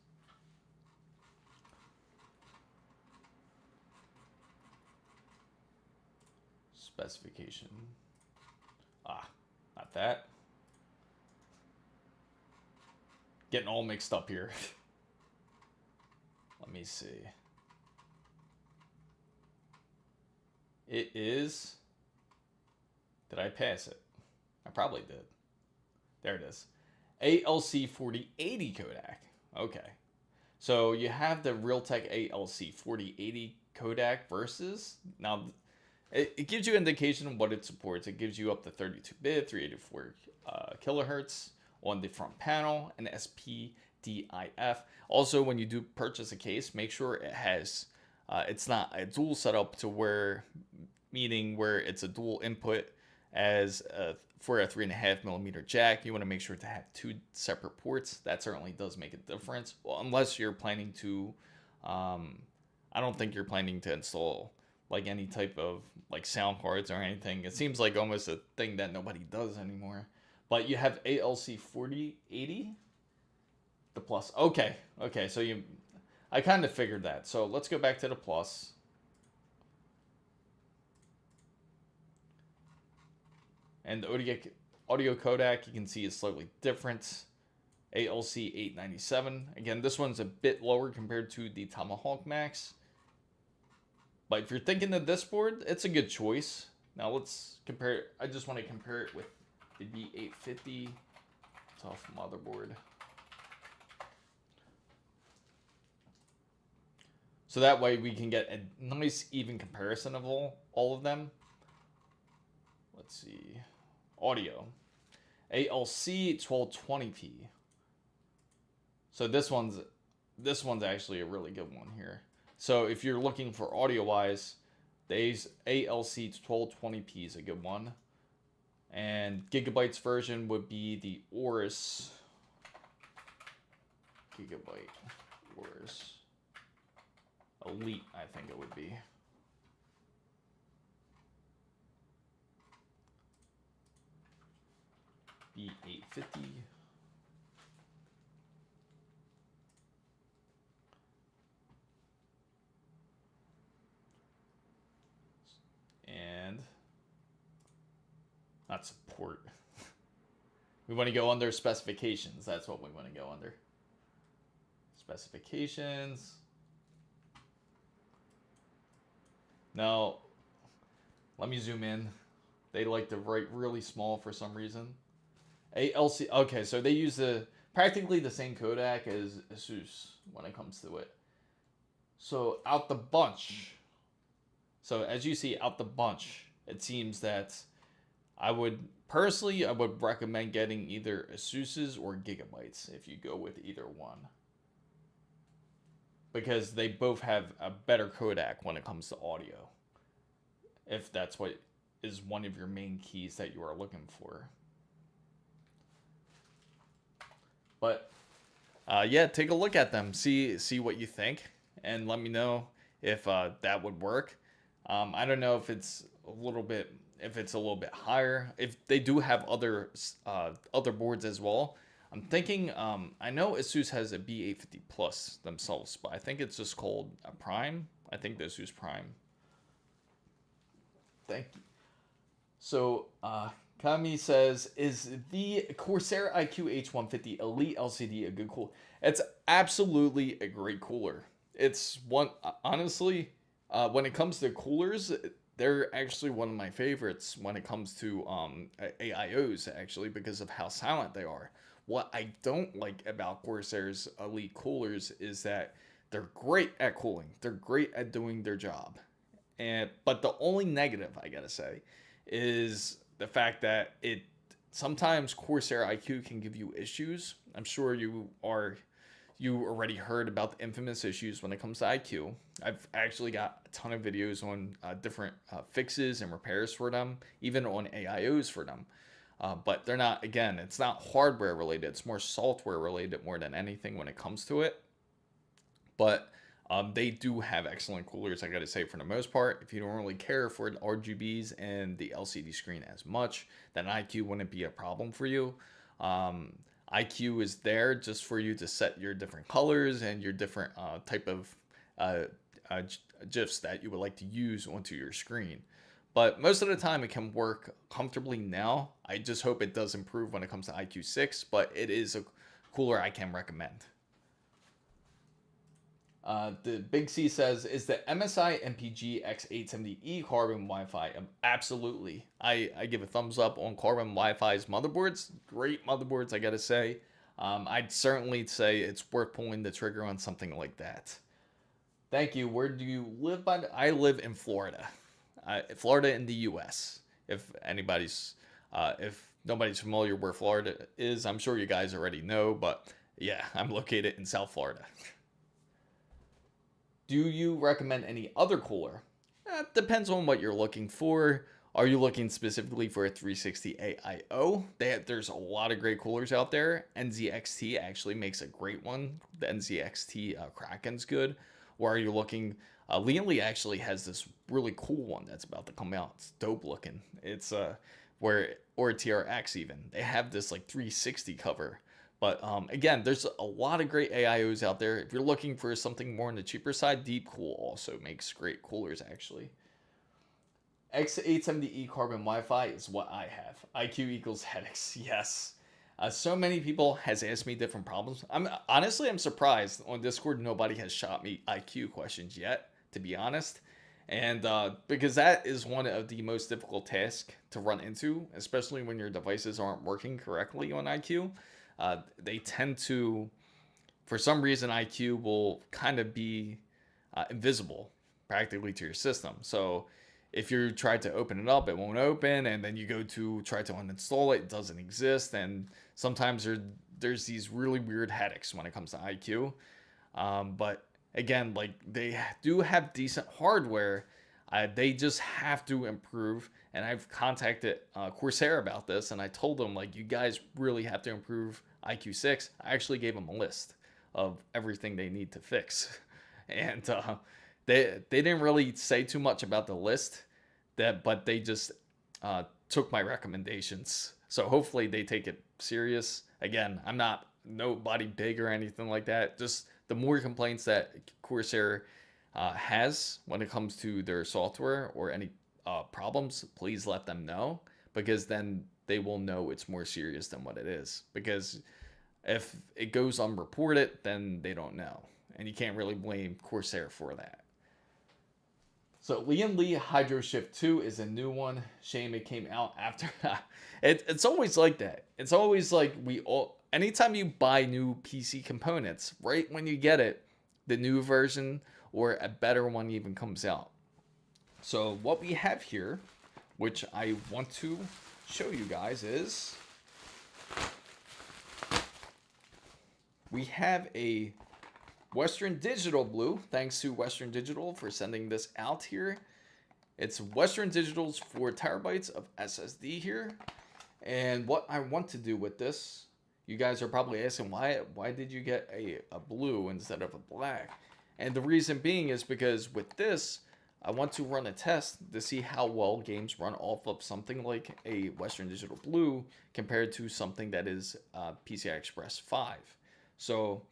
specification. Not that. Getting all mixed up here. Let me see. It is. Did I pass it? I probably did. There it is. ALC 4080 codec. Okay. So you have the Realtek ALC 4080 codec versus. Now, it gives you indication of what it supports. It gives you up to 32-bit, 384 kilohertz on the front panel, and SPDIF. Also, when you do purchase a case, make sure it has, it's not a dual setup to where, meaning where it's a dual input as for a 3.5mm jack. You want to make sure to have two separate ports. That certainly does make a difference. Well, unless you're planning to, I don't think you're planning to install like any type of like sound cards or anything. It seems like almost a thing that nobody does anymore. But you have ALC 4080, the Plus. Okay, so I kind of figured that. So let's go back to the Plus. And the audio codec, you can see, is slightly different. ALC 897. Again, this one's a bit lower compared to the Tomahawk Max. But if you're thinking of this board, it's a good choice. Now let's compare it. I just want to compare it with the B850 Tough motherboard. So that way we can get a nice even comparison of all of them. Let's see. Audio. ALC 1220p. So this one's actually a really good one here. So if you're looking for audio wise, the ALC 1220p is a good one. And Gigabyte's version would be the AORUS. Gigabyte AORUS Elite, I think it would be. B850. And not support. We want to go under specifications. That's what we want to go under. Specifications. Now, let me zoom in. They like to write really small for some reason. ALC, okay, so they use practically the same codec as ASUS when it comes to it. So out the bunch, so as you see out the bunch, it seems that I would recommend getting either ASUS's or Gigabyte's if you go with either one. Because they both have a better codec when it comes to audio. If that's what is one of your main keys that you are looking for. But yeah, take a look at them, see what you think, and let me know if that would work. I don't know if it's a little bit higher. If they do have other boards as well. I'm thinking, I know ASUS has a B850 Plus themselves, but I think it's just called a Prime. I think the ASUS Prime. Thank you. So, Kami says, is the Corsair iCUE H150 Elite LCD a good cooler? It's absolutely a great cooler. It's one, honestly, when it comes to coolers, they're actually one of my favorites when it comes to AIOs, actually, because of how silent they are. What I don't like about Corsair's Elite coolers is that they're great at cooling. They're great at doing their job. But the only negative, I gotta say, is the fact that sometimes Corsair iCUE can give you issues. I'm sure you already heard about the infamous issues when it comes to iCUE. I've actually got a ton of videos on different fixes and repairs for them, even on AIOs for them. But they're not, again, it's not hardware related. It's more software related more than anything when it comes to it. But they do have excellent coolers, I gotta say, for the most part. If you don't really care for the RGBs and the LCD screen as much, then iCUE wouldn't be a problem for you. iCUE is there just for you to set your different colors and your different type of GIFs that you would like to use onto your screen. But most of the time it can work comfortably now. I just hope it does improve when it comes to iCUE 6, but it is a cooler I can recommend. The Big C says, is the MSI MPG X870E Carbon Wi-Fi? Absolutely. I give a thumbs up on Carbon Wi-Fi's motherboards. Great motherboards, I gotta say. I'd certainly say it's worth pulling the trigger on something like that. Thank you. Where do you live? I live in Florida. Florida in the U.S. If nobody's familiar where Florida is, I'm sure you guys already know, but yeah, I'm located in South Florida. Do you recommend any other cooler? Depends on what you're looking for. Are you looking specifically for a 360 AIO? There's a lot of great coolers out there. NZXT actually makes a great one. The NZXT Kraken's good. Or are you looking... Leanly actually has this really cool one that's about to come out. It's dope looking. It's or TRX even. They have this like 360 cover. But again, there's a lot of great AIOs out there. If you're looking for something more on the cheaper side, Deepcool also makes great coolers actually. X870E Carbon Wi-Fi is what I have. iCUE equals headaches. Yes. So many people has asked me different problems. I'm surprised on Discord nobody has shot me iCUE questions yet, to be honest. And because that is one of the most difficult tasks to run into, especially when your devices aren't working correctly on iCUE. They tend to, for some reason, iCUE will kind of be invisible practically to your system. So if you try to open it up, it won't open, and then you go to try to uninstall it, it doesn't exist. And sometimes there's these really weird headaches when it comes to iCUE. But again, like, they do have decent hardware. They just have to improve. And I've contacted Corsair about this, and I told them, like, you guys really have to improve iCUE 6. I actually gave them a list of everything they need to fix. And they didn't really say too much about the list, but they just took my recommendations. So hopefully they take it serious. Again, I'm not nobody big or anything like that. Just the more complaints that Corsair has when it comes to their software or any problems, please let them know, because then they will know it's more serious than what it is. Because if it goes unreported, then they don't know, and you can't really blame Corsair for that. So Lian Li Hydro Shift 2 is a new one. Shame it came out after. It's always like that. It's always like anytime you buy new PC components, right when you get it, the new version or a better one even comes out. So what we have here, which I want to show you guys, is we have a Western Digital blue. Thanks to Western Digital for sending this out here. It's Western Digital's 4 terabytes of SSD here. And what I want to do with this, you guys are probably asking, why did you get a blue instead of a black? And the reason being is because with this, I want to run a test to see how well games run off of something like a Western Digital blue compared to something that is PCI Express 5. So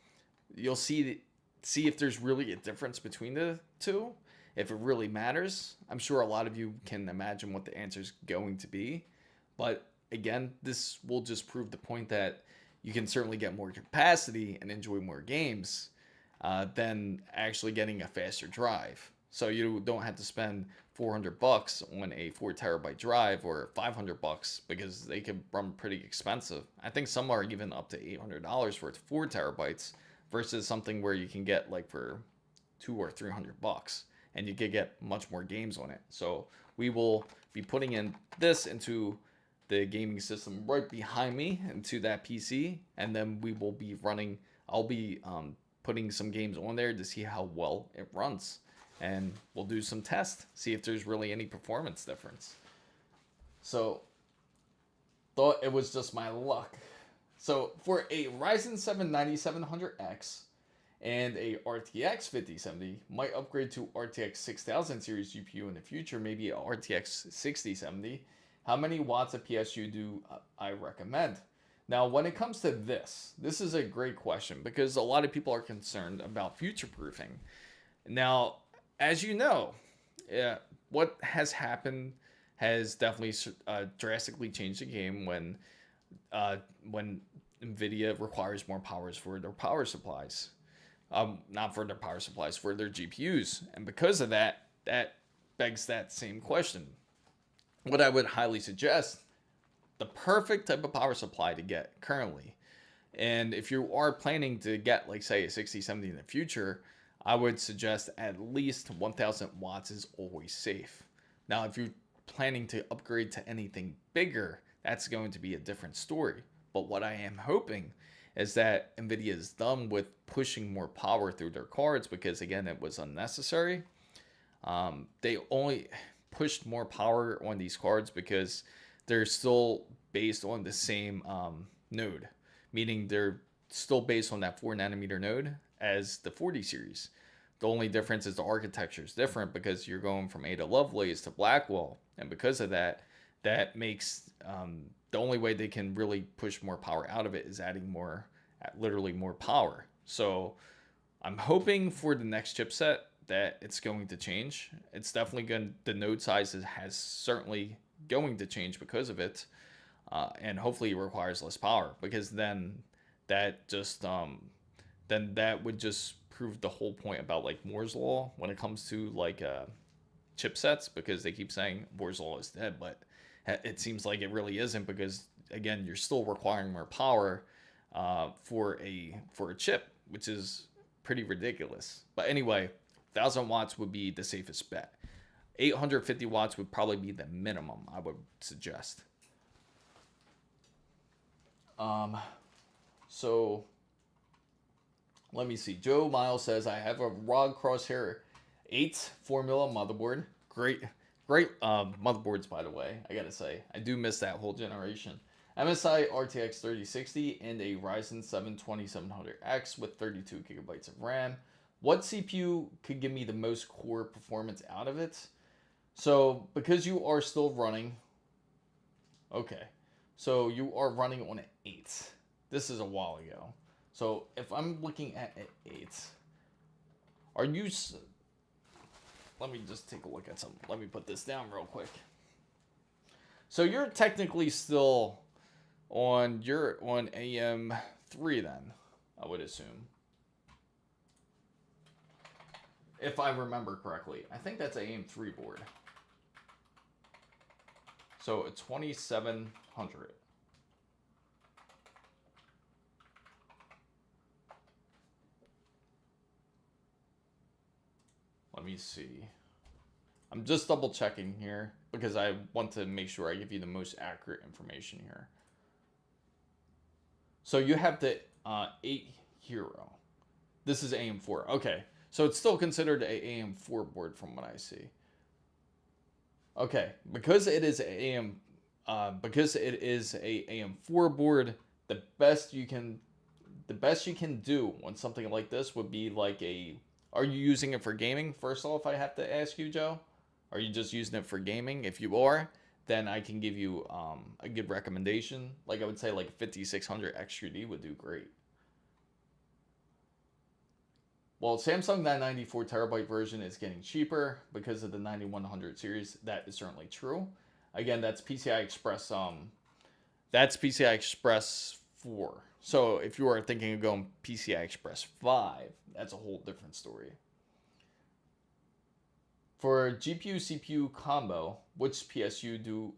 you'll see if there's really a difference between the two, if it really matters. I'm sure a lot of you can imagine what the answer is going to be. But again, this will just prove the point that you can certainly get more capacity and enjoy more games than actually getting a faster drive. So you don't have to spend $400 on a 4 terabyte drive, or $500, because they can run pretty expensive. I think some are even up to $800 for 4 terabytes versus something where you can get like for $200 or $300, and you could get much more games on it. So we will be putting in this into the gaming system right behind me into that PC, and then we will be running. I'll be putting some games on there to see how well it runs. And we'll do some tests, see if there's really any performance difference. So, thought it was just my luck. So, for a Ryzen 7 9700X and a RTX 5070, might upgrade to RTX 6000 series GPU in the future, maybe a RTX 6070. How many watts of PSU do I recommend? Now, when it comes to this is a great question, because a lot of people are concerned about future-proofing. Now, as you know, what has happened has definitely drastically changed the game when NVIDIA requires more powers for their power supplies. Not for their power supplies, for their GPUs. And because of that, that begs that same question. What I would highly suggest, the perfect type of power supply to get currently, and if you are planning to get, like, say, a 6070 in the future, I would suggest at least 1000 watts is always safe. Now, if you're planning to upgrade to anything bigger, that's going to be a different story. But what I am hoping is that NVIDIA is done with pushing more power through their cards, because, again, it was unnecessary. They only pushed more power on these cards because they're still based on the same node, meaning they're still based on that 4 nanometer node as the 40 series. The only difference is the architecture is different, because you're going from Ada Lovelace to Blackwell, and because of that, that makes the only way they can really push more power out of it is adding literally more power. So I'm hoping for the next chipset that it's going to change. It's definitely going. The node size has certainly going to change because of it, and hopefully it requires less power, because then that would just prove the whole point about, like, Moore's law when it comes to, like, chipsets, because they keep saying Moore's law is dead, but it seems like it really isn't, because, again, you're still requiring more power for a chip, which is pretty ridiculous. But anyway, 1,000 watts would be the safest bet. 850 watts would probably be the minimum I would suggest. So let me see. Joe Miles says, I have a ROG Crosshair 8 formula motherboard. Great motherboards, by the way. I gotta say, I do miss that whole generation. MSI RTX 3060 and a Ryzen 7 2700X with 32 gigabytes of RAM. What CPU could give me the most core performance out of it? So, because you are still running, okay, so you are running on an 8. This is a while ago. So, if I'm looking at an 8, are you, let me just take a look at something. Let me put this down real quick. So, you're technically still on AM3 then, I would assume. If I remember correctly. I think that's AM3 board. So a 2700. Let me see. I'm just double checking here because I want to make sure I give you the most accurate information here. So you have the 8 Hero. This is AM4. Okay. So it's still considered a AM4 board from what I see. Okay, because it is a AM4 board, the best you can do on something like this would be like a. Are you using it for gaming? First off, I have to ask you, Joe. Are you just using it for gaming? If you are, then I can give you a good recommendation. Like I would say, like 5600 XTD would do great. Well, Samsung 994 terabyte version is getting cheaper because of the 9100 series. That is certainly true. Again, that's PCI Express. That's PCI Express 4. So if you are thinking of going PCI Express 5, that's a whole different story. For GPU CPU combo, which PSU do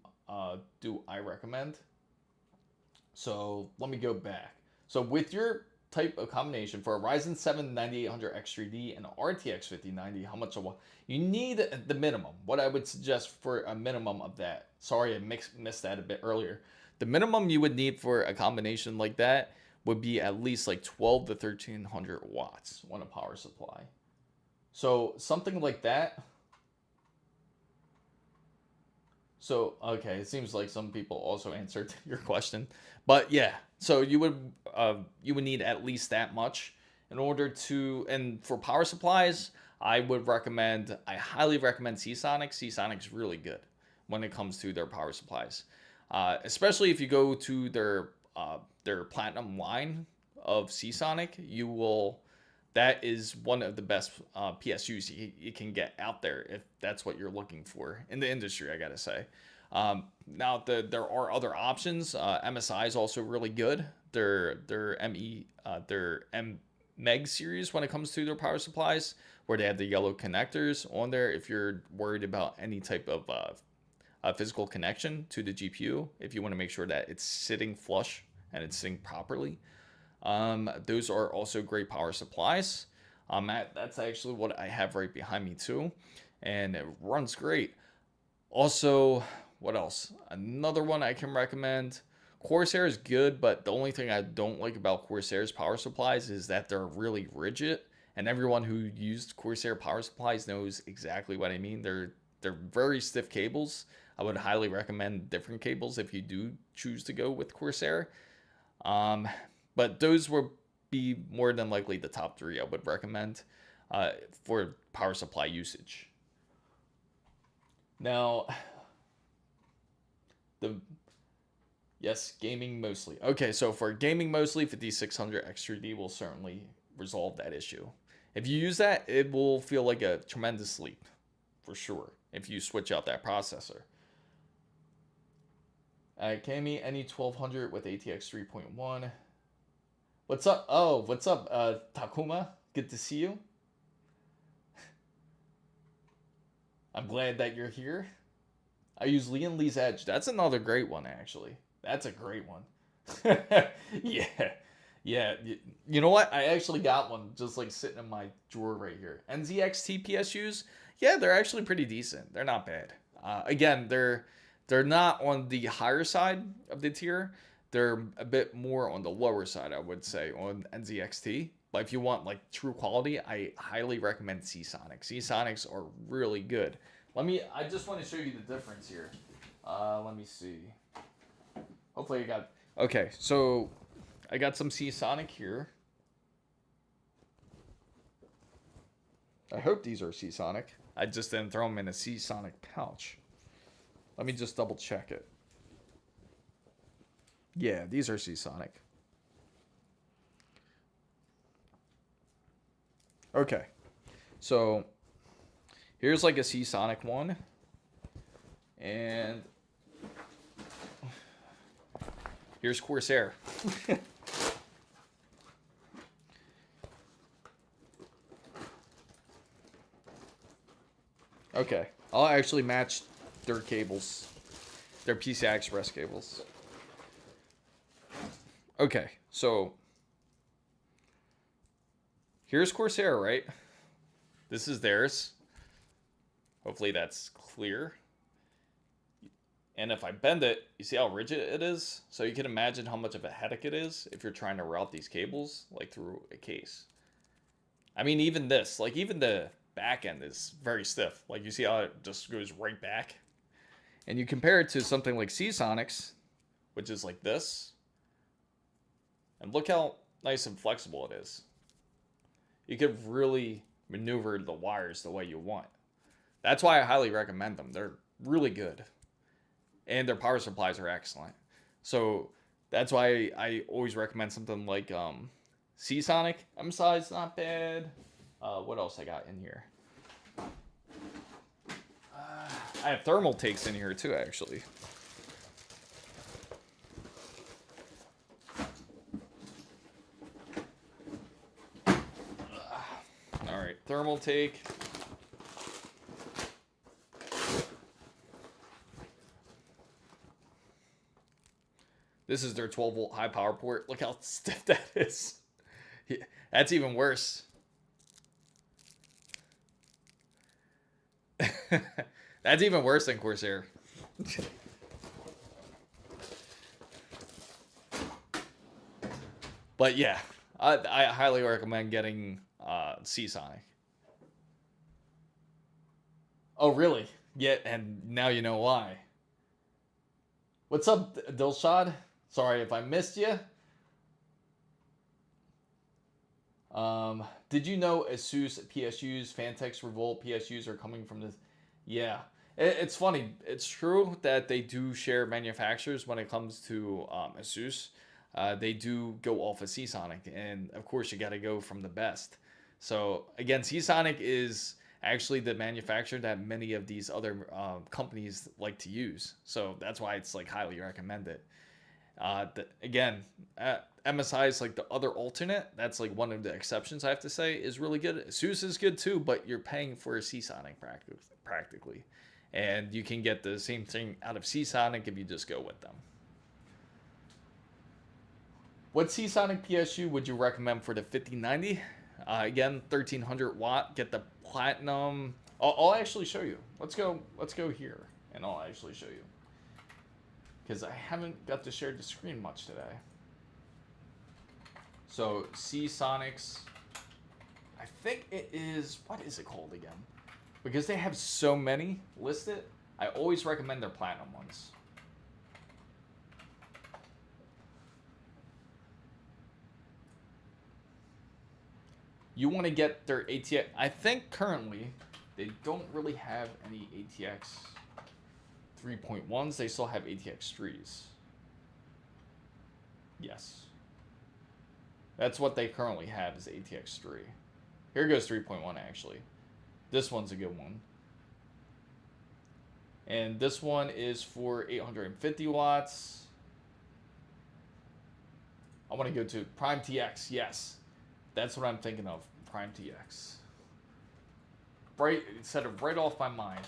I recommend? So let me go back. So with your type of combination for a Ryzen 7 9800 X3D and an RTX 5090, how much you need the minimum? What I would suggest for a minimum of that. Sorry, I missed that a bit earlier. The minimum you would need for a combination like that would be at least like 12 to 1300 watts on a power supply. So something like that. So, okay, it seems like some people also answered your question. But yeah, so you would need at least that much in order to, and for power supplies, I highly recommend Seasonic. Seasonic's really good when it comes to their power supplies. Especially if you go to their platinum line of Seasonic, that is one of the best PSUs you can get out there if that's what you're looking for in the industry, I gotta say. Now there are other options. MSI is also really good. Their M-Meg series when it comes to their power supplies, where they have the yellow connectors on there. If you're worried about any type of physical connection to the GPU, if you want to make sure that it's sitting flush and it's sitting properly. Those are also great power supplies. That's actually what I have right behind me too, and it runs great. Also, what else? Another one I can recommend. Corsair is good, but the only thing I don't like about Corsair's power supplies is that they're really rigid, and everyone who used Corsair power supplies knows exactly what I mean. They're very stiff cables. I would highly recommend different cables if you do choose to go with Corsair. But those will be more than likely the top 3 I would recommend for power supply usage. Now, yes, gaming mostly. Okay, so for gaming mostly, 5600 X3D will certainly resolve that issue. If you use that, it will feel like a tremendous leap, for sure, if you switch out that processor. Kami, any 1200 with ATX 3.1. What's up? Oh, what's up, Takuma? Good to see you. I'm glad that you're here. I use Lian Lee's Edge. That's another great one, actually. That's a great one. Yeah. Yeah, you know what? I actually got one just like sitting in my drawer right here. NZXT PSUs, yeah, they're actually pretty decent. They're not bad. Again, they're not on the higher side of the tier. They're a bit more on the lower side, I would say, on NZXT. But if you want like true quality, I highly recommend Seasonic. Seasonics are really good. I just want to show you the difference here. Let me see. Hopefully I got, okay, so I got some Seasonic here. I hope these are Seasonic. I just didn't throw them in a Seasonic pouch. Let me just double check it. Yeah, these are Seasonic. Okay, so here's like a Seasonic one, and here's Corsair. Okay, I'll actually match their cables, their PCI Express cables. Okay, so here's Corsair, right? This is theirs. Hopefully that's clear. And if I bend it, you see how rigid it is? So you can imagine how much of a headache it is if you're trying to route these cables like through a case. I mean, even this, like even the back end is very stiff. Like you see how it just goes right back. And you compare it to something like Seasonics, which is like this. And look how nice and flexible it is. You could really maneuver the wires the way you want. That's why I highly recommend them. They're really good. And their power supplies are excellent. So that's why I always recommend something like Seasonic. MSI's not bad. What else I got in here? I have thermal takes in here too, actually. All right, thermal take. This is their 12-volt high power port. Look how stiff that is. Yeah, that's even worse. That's even worse than Corsair. But yeah, I highly recommend getting Seasonic. Oh, really? Yeah, and now you know why. What's up, Dilshad? Sorry if I missed you. Did you know ASUS PSUs, Vantex Revolt PSUs are coming from this? Yeah, it's funny. It's true that they do share manufacturers when it comes to ASUS. They do go off of Seasonic, and of course you got to go from the best. So again, Seasonic is actually the manufacturer that many of these other companies like to use. So that's why it's like highly recommended. MSI is like the other alternate. That's like one of the exceptions I have to say is really good. ASUS is good too, but you're paying for a Seasonic practically. And you can get the same thing out of Seasonic if you just go with them. What Seasonic PSU would you recommend for the 5090? Again, 1300 watt. Get the platinum. I'll actually show you. Let's go here, and I'll actually show you. Because I haven't got to share the screen much today. So Seasonics, I think it is, what is it called again? Because they have so many listed, I always recommend their platinum ones. You want to get their ATX. I think currently they don't really have any ATX 3.1s. They still have ATX 3s. Yes. That's what they currently have is ATX 3. Here goes 3.1 actually. This one's a good one. And this one is for 850 watts. I want to go to Prime TX. Yes. That's what I'm thinking of. Prime TX. Right, it said it right off my mind.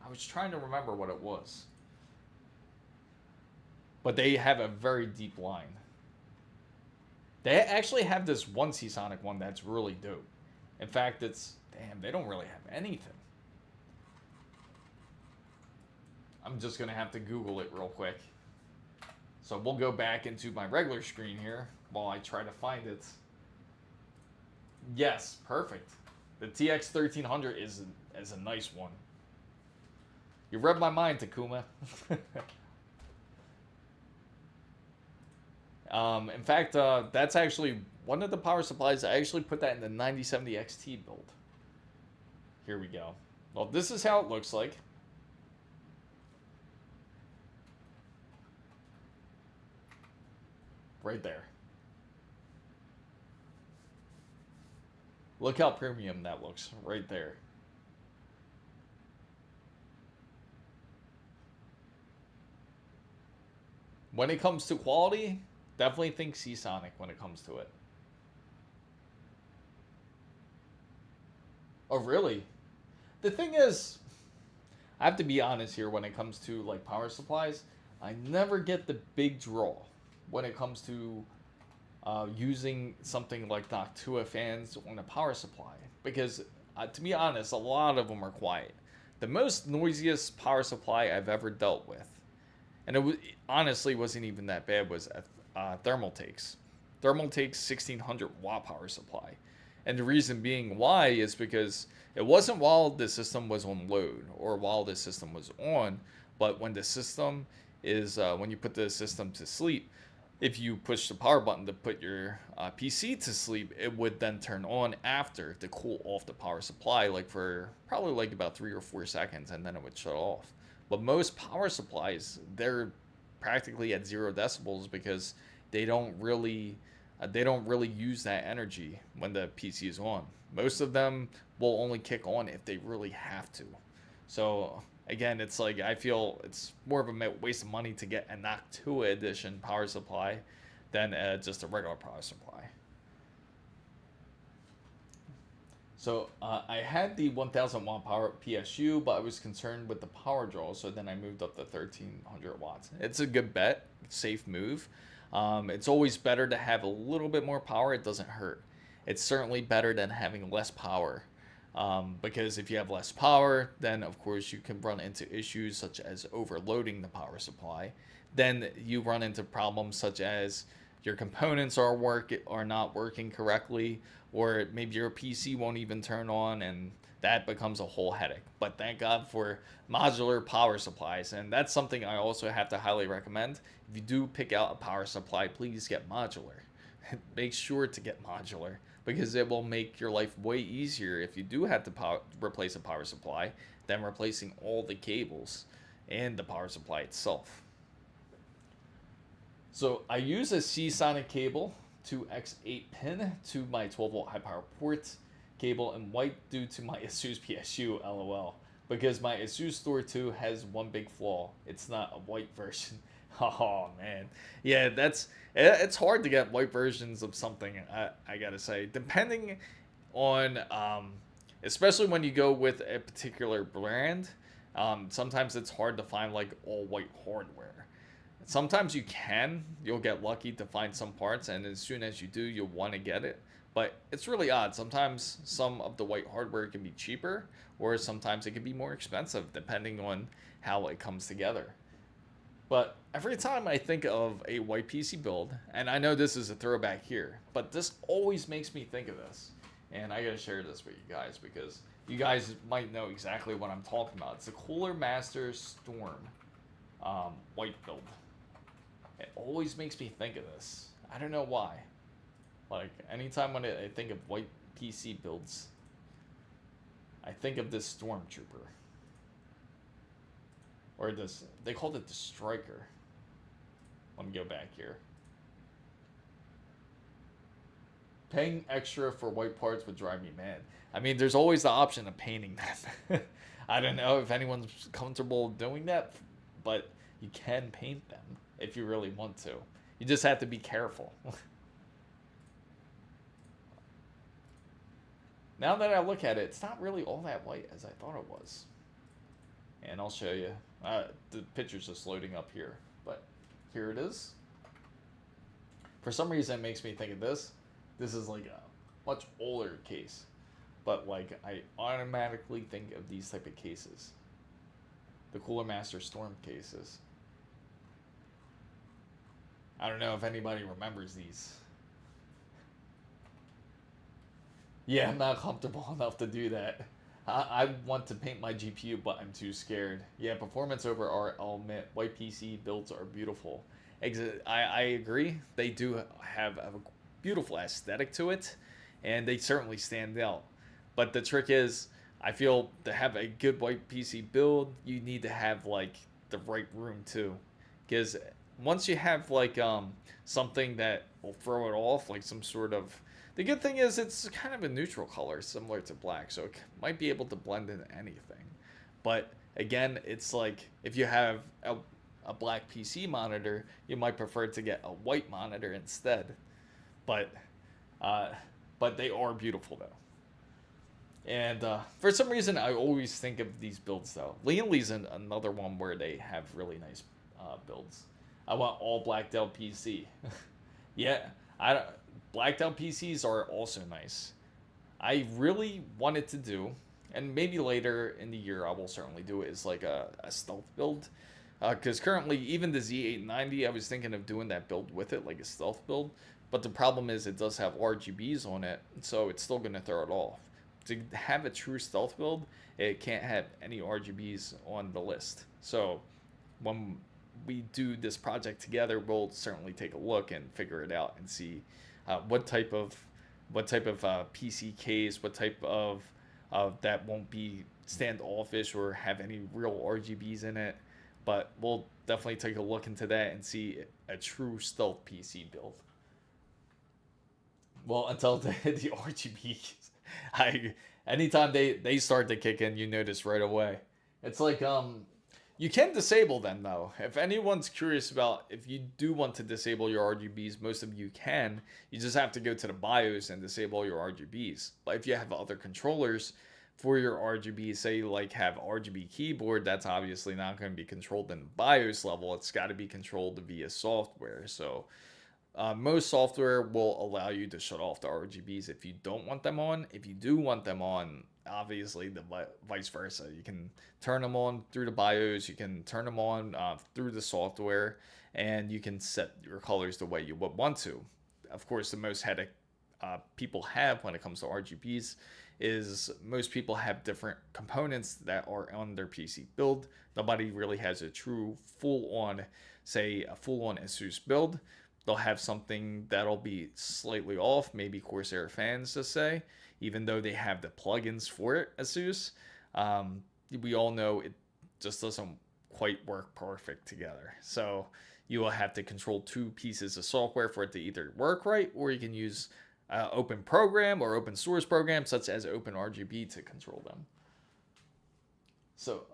I was trying to remember what it was. But they have a very deep line. They actually have this one Seasonic one that's really dope. In fact, it's... Damn, they don't really have anything. I'm just going to have to Google it real quick. So we'll go back into my regular screen here while I try to find it. Yes, perfect. The TX 1300 is a nice one. You read my mind, Takuma. In fact, that's actually one of the power supplies. I actually put that in the 9070 XT build. Here we go. Well, this is how it looks like. Right there. Look how premium that looks right there. When it comes to quality, definitely think Seasonic when it comes to it. Oh, really? The thing is, I have to be honest here when it comes to like power supplies. I never get the big draw when it comes to using something like Noctua fans on a power supply. Because, to be honest, a lot of them are quiet. The most noisiest power supply I've ever dealt with, and it honestly wasn't even that bad, was Thermaltake's 1600 watt power supply. And the reason being why is because it wasn't while the system was on load or while the system was on, but when the system is, when you put the system to sleep, if you push the power button to put your PC to sleep, it would then turn on after to cool off the power supply, like for probably like about 3 or 4 seconds, and then it would shut off. But most power supplies, they're practically at 0 decibels because they don't really use that energy when the PC is on. Most of them will only kick on if they really have to. So again, it's like I feel it's more of a waste of money to get a Noctua edition power supply than just a regular power supply. So I had the 1000 watt power PSU, but I was concerned with the power draw, so then I moved up to 1300 watts. It's a good bet, safe move. It's always better to have a little bit more power. It doesn't hurt. It's certainly better than having less power. Because if you have less power, then of course you can run into issues such as overloading the power supply. Then you run into problems such as your components are not working correctly, or maybe your PC won't even turn on, and that becomes a whole headache. But thank God for modular power supplies, and that's something I also have to highly recommend. If you do pick out a power supply, please get modular. Make sure to get modular, because it will make your life way easier if you do have to replace a power supply than replacing all the cables and the power supply itself. So I use a Seasonic cable, 2x8 pin, to my 12 volt high power port cable in white due to my ASUS PSU, lol. Because my ASUS Store 2 has one big flaw. It's not a white version. Oh man, yeah, it's hard to get white versions of something. I gotta say, depending on especially when you go with a particular brand, sometimes it's hard to find like all white hardware. Sometimes you'll get lucky to find some parts, and as soon as you do, you'll want to get it. But it's really odd. Sometimes some of the white hardware can be cheaper, or sometimes it can be more expensive depending on how it comes together. But every time I think of a white PC build, and I know this is a throwback here, but this always makes me think of this. And I gotta share this with you guys because you guys might know exactly what I'm talking about. It's the Cooler Master Storm white build. It always makes me think of this. I don't know why. Like, anytime when I think of white PC builds, I think of this Stormtrooper. Or this, they called it the Striker. Let me go back here. Paying extra for white parts would drive me mad. I mean, there's always the option of painting them. I don't know if anyone's comfortable doing that, but you can paint them if you really want to. You just have to be careful. Now that I look at it, it's not really all that white as I thought it was. And I'll show you. The picture's just loading up here, but here it is. For some reason, it makes me think of this. This is like a much older case, but like I automatically think of these type of cases, the Cooler Master Storm cases. I don't know if anybody remembers these. Yeah, I'm not comfortable enough to do that. I want to paint my GPU, but I'm too scared. Yeah, performance over art, I'll admit, white PC builds are beautiful. I agree. They do have a beautiful aesthetic to it, and they certainly stand out. But the trick is, I feel to have a good white PC build, you need to have like the right room too, because once you have like something that will throw it off, like some sort of, the good thing is it's kind of a neutral color similar to black, so it might be able to blend into anything. But again, it's like if you have a black PC monitor, you might prefer to get a white monitor instead. But they are beautiful though. And for some reason, I always think of these builds though. Leanly's another one where they have really nice builds. I want all blacked out PC. Yeah, blacked out PCs are also nice. I really wanted to do, and maybe later in the year I will certainly do it, is like a stealth build. Because currently, even the Z890, I was thinking of doing that build with it, like a stealth build. But the problem is it does have RGBs on it, so it's still going to throw it off. To have a true stealth build, it can't have any RGBs on the list. So when we do this project together, we'll certainly take a look and figure it out and see what type of PC case, what type of that won't be standoffish or have any real RGBs in it. But we'll definitely take a look into that and see a true stealth PC build. Well, until the RGBs, anytime they start to kick in, you notice right away. It's like you can disable them though. If anyone's curious about if you do want to disable your RGBs, most of you can. You just have to go to the BIOS and disable your RGBs. But if you have other controllers for your RGB, say you like have RGB keyboard, that's obviously not going to be controlled in BIOS level. It's got to be controlled via software. So most software will allow you to shut off the RGBs if you don't want them on. If you do want them on, obviously the vice versa. You can turn them on through the BIOS. You can turn them on through the software, and you can set your colors the way you would want to. Of course, the most headache people have when it comes to RGBs is most people have different components that are on their PC build. Nobody really has a true full-on, say a full-on ASUS build. They'll have something that'll be slightly off, maybe Corsair fans to say, even though they have the plugins for it, ASUS. We all know it just doesn't quite work perfect together. So you will have to control two pieces of software for it to either work right, or you can use open program or open source programs such as OpenRGB to control them. So,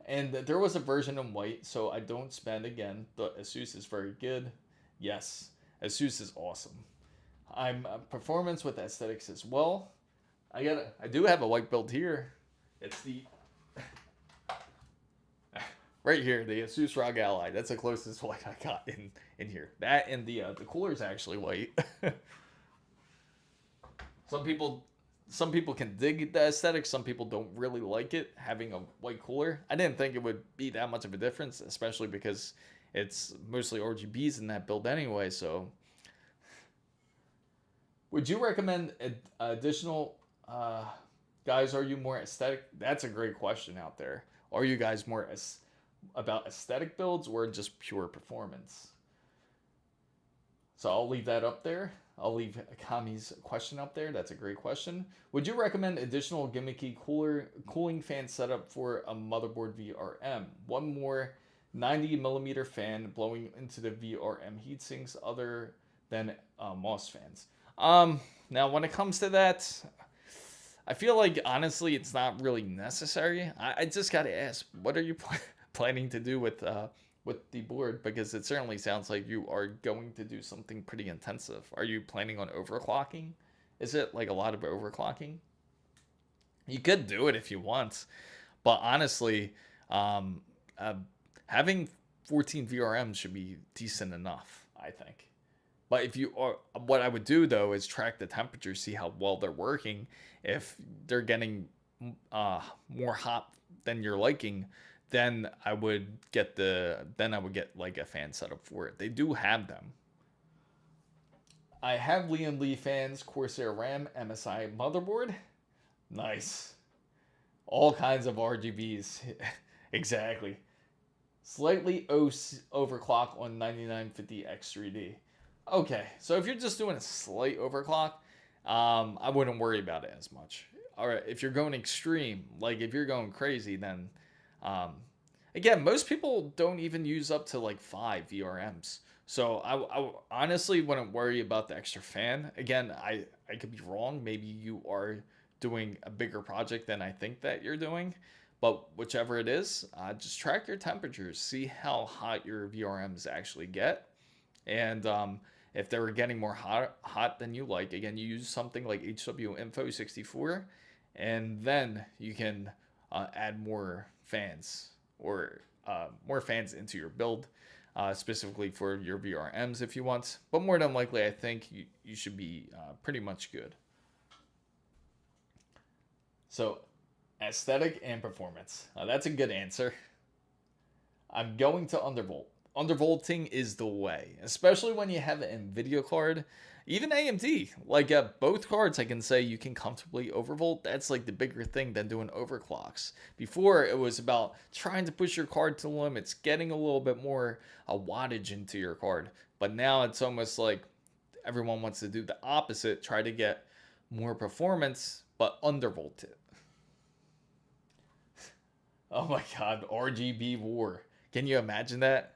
and there was a version in white, so I don't spend again. The ASUS is very good. Yes, ASUS is awesome. I'm performance with aesthetics as well. I do have a white build here. It's the right here, the ASUS ROG Ally. That's the closest white I got in here. That and the cooler is actually white. Some people can dig the aesthetic. Some people don't really like it, having a white cooler. I didn't think it would be that much of a difference, especially because it's mostly RGBs in that build anyway. So, would you recommend additional, guys, are you more aesthetic? That's a great question out there. Are you guys more about aesthetic builds or just pure performance? So I'll leave that up there. I'll leave Kami's question up there. That's a great question. Would you recommend additional gimmicky cooling fan setup for a motherboard VRM? One more 90mm fan blowing into the VRM heatsinks other than MOS fans. Now, when it comes to that, I feel like, honestly, it's not really necessary. I just got to ask, what are you planning to do with the board? Because it certainly sounds like you are going to do something pretty intensive. Are you planning on overclocking? Is it like a lot of overclocking? You could do it if you want, but honestly, having 14 VRMs should be decent enough, I think. But if you are, what I would do though is track the temperature, see how well they're working. If they're getting more hot than you're liking, then I would get like a fan setup for it. They do have them. I have Lian Li fans, Corsair RAM, MSI motherboard. Nice. All kinds of RGBs. Exactly. Slightly overclock on 9950X3D. Okay, so if you're just doing a slight overclock, I wouldn't worry about it as much. All right, if you're going extreme, like if you're going crazy, then again, most people don't even use up to like 5 VRMs. So I honestly wouldn't worry about the extra fan. Again, I could be wrong. Maybe you are doing a bigger project than I think that you're doing. But whichever it is, just track your temperatures. See how hot your VRMs actually get. And if they were getting more hot than you like, again, you use something like HW Info 64. And then you can add more fans or more fans into your build. Specifically for your VRMs if you want. But more than likely, I think you should be pretty much good. So, aesthetic and performance. That's a good answer. I'm going to undervolt. Undervolting is the way, especially when you have an NVIDIA card. Even AMD, like both cards, I can say you can comfortably overvolt. That's like the bigger thing than doing overclocks. Before, it was about trying to push your card to the limits, getting a little bit more wattage into your card. But now it's almost like everyone wants to do the opposite, try to get more performance, but undervolt it. Oh my god, RGB war. Can you imagine that?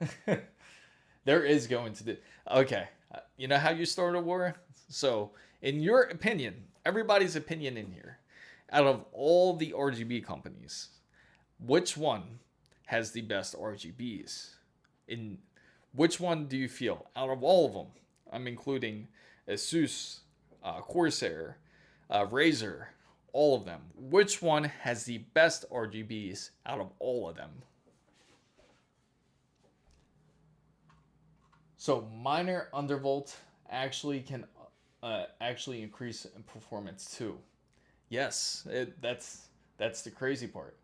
There is going to be. Okay, you know how you start a war? So, in your opinion, everybody's opinion in here, out of all the RGB companies, which one has the best RGBs? In which one do you feel out of all of them? I'm including ASUS, Corsair, Razer, all of them. Which one has the best RGBs out of all of them? So minor undervolt actually can actually increase in performance too. Yes, that's the crazy part.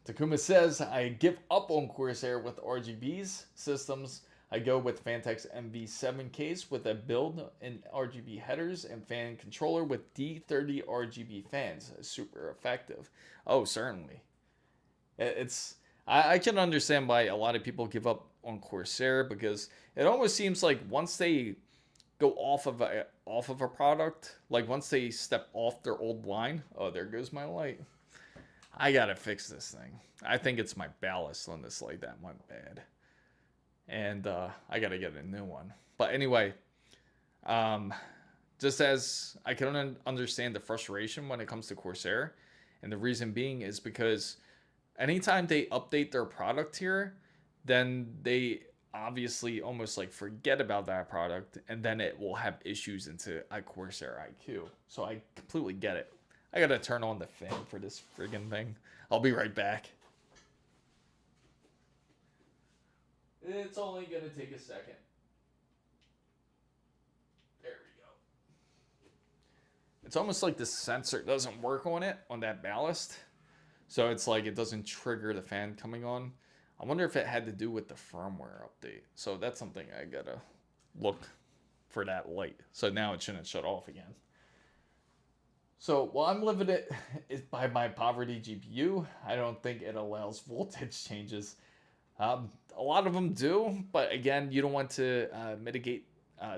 Takuma says, I give up on Corsair with RGBs systems. I go with Vantex MV7 case with a build in RGB headers and fan controller with D30 RGB fans. Super effective. Oh, certainly. I can understand why a lot of people give up on Corsair, because it almost seems like once they go off of a product, like once they step off their old line, oh, there goes my light. I gotta fix this thing. I think it's my ballast on this light that went bad. And I gotta get a new one. But anyway, just as I can understand the frustration when it comes to Corsair, and the reason being is because anytime they update their product here, then they obviously almost like forget about that product, and then it will have issues into a Corsair iCUE. So I completely get it. I gotta turn on the fan for this friggin' thing. I'll be right back. It's only gonna take a second. There we go. It's almost like the sensor doesn't work on it, on that ballast. So it's like it doesn't trigger the fan coming on. I wonder if it had to do with the firmware update. So that's something I gotta look for that light. So now it shouldn't shut off again. So while I'm limited by my poverty GPU, I don't think it allows voltage changes. A lot of them do, but again, you don't want to mitigate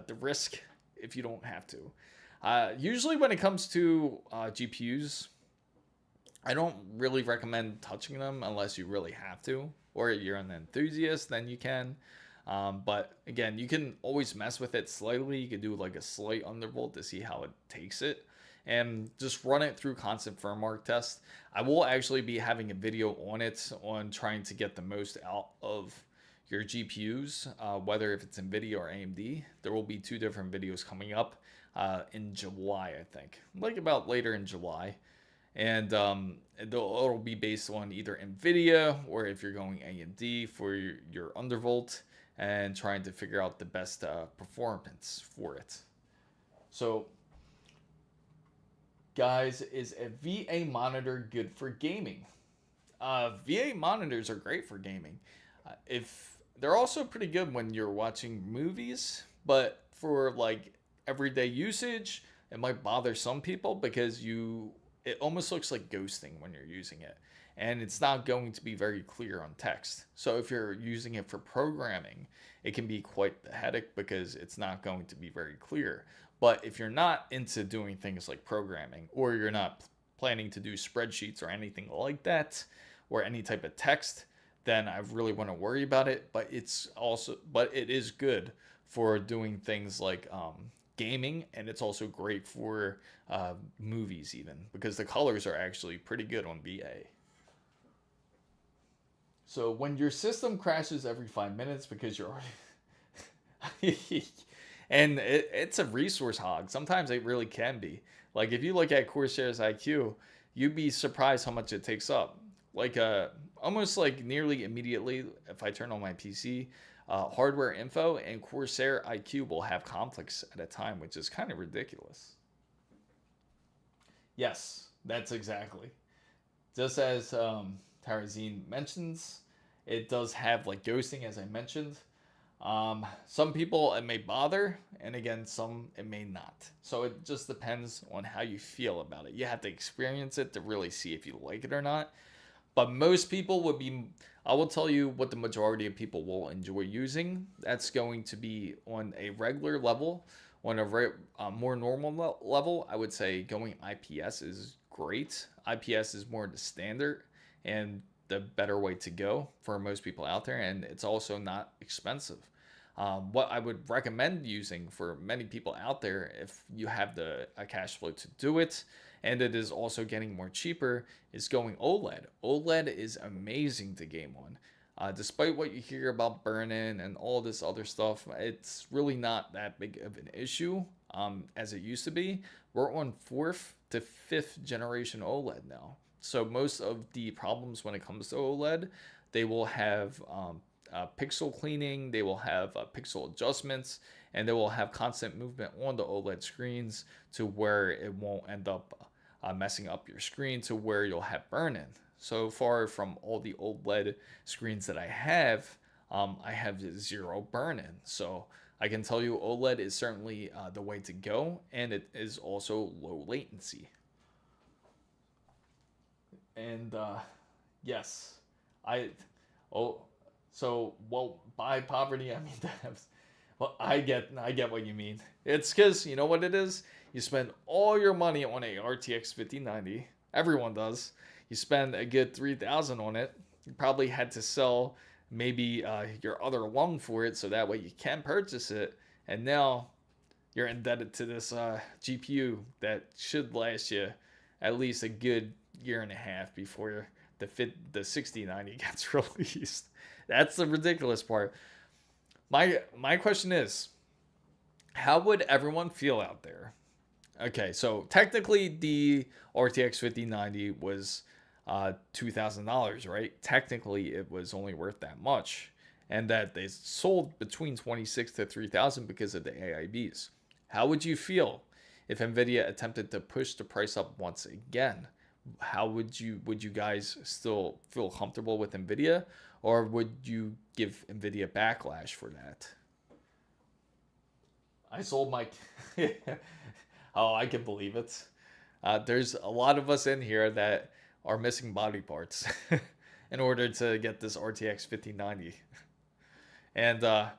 the risk if you don't have to. Usually when it comes to GPUs, I don't really recommend touching them unless you really have to, or you're an enthusiast, then you can. But again, you can always mess with it slightly. You can do like a slight undervolt to see how it takes it, and just run it through constant firmware test. I will actually be having a video on it, on trying to get the most out of your GPUs, whether if it's NVIDIA or AMD. There will be 2 different videos coming up in July, I think, like about later in July. And it'll be based on either NVIDIA, or if you're going AMD for your undervolt. and trying to figure out the best performance for it. So, guys, is a VA monitor good for gaming? VA monitors are great for gaming. If they're also pretty good when you're watching movies, but for like everyday usage, it might bother some people because it almost looks like ghosting when you're using it, and it's not going to be very clear on text. So if you're using it for programming, it can be quite the headache because it's not going to be very clear. But if you're not into doing things like programming, or you're not planning to do spreadsheets or anything like that, or any type of text, then I really want to worry about it. But it is good for doing things like gaming, and it's also great for movies even, because the colors are actually pretty good on VA. So when your system crashes every 5 minutes because you're already and it's a resource hog. Sometimes it really can be. Like if you look at Corsair's iCUE, you'd be surprised how much it takes up. Like almost like nearly immediately, if I turn on my PC, hardware info and Corsair iCUE will have conflicts at a time, which is kind of ridiculous. Yes, that's exactly. Just as Tarazine mentions, it does have like ghosting, as I mentioned. Some people it may bother, and again, some it may not. So it just depends on how you feel about it. You have to experience it to really see if you like it or not. But most people would be, I will tell you what the majority of people will enjoy using. That's going to be on a regular level. On a more normal level, I would say going IPS is great. IPS is more the standard and the better way to go for most people out there, and it's also not expensive. What I would recommend using for many people out there, if you have the cash flow to do it, and it is also getting more cheaper, is going OLED. OLED is amazing to game on. Despite what you hear about burn-in and all this other stuff, it's really not that big of an issue as it used to be. We're on 4th to 5th generation OLED now. So most of the problems when it comes to OLED, they will have pixel cleaning, they will have pixel adjustments, and they will have constant movement on the OLED screens to where it won't end up messing up your screen to where you'll have burn-in. So far from all the OLED screens that I have zero burn-in. So I can tell you OLED is certainly the way to go, and it is also low latency. And yes, by poverty I mean that. Well, I get what you mean. It's because you know what it is. You spend all your money on a RTX 5090. Everyone does. You spend a good $3,000 on it. You probably had to sell maybe your other lung for it, so that way you can purchase it. And now you're indebted to this GPU that should last you at least a good year and a half before the 6090 gets released. That's the ridiculous part. My question is, how would everyone feel out there? Okay, so technically the RTX 5090 was $2,000, right? Technically it was only worth that much, and that they sold between 26 to 3,000 because of the AIBs. How would you feel if Nvidia attempted to push the price up once again? How would you guys still feel comfortable with Nvidia, or would you give Nvidia backlash for that? I sold my oh, I can believe it. There's a lot of us in here that are missing body parts in order to get this RTX 5090, and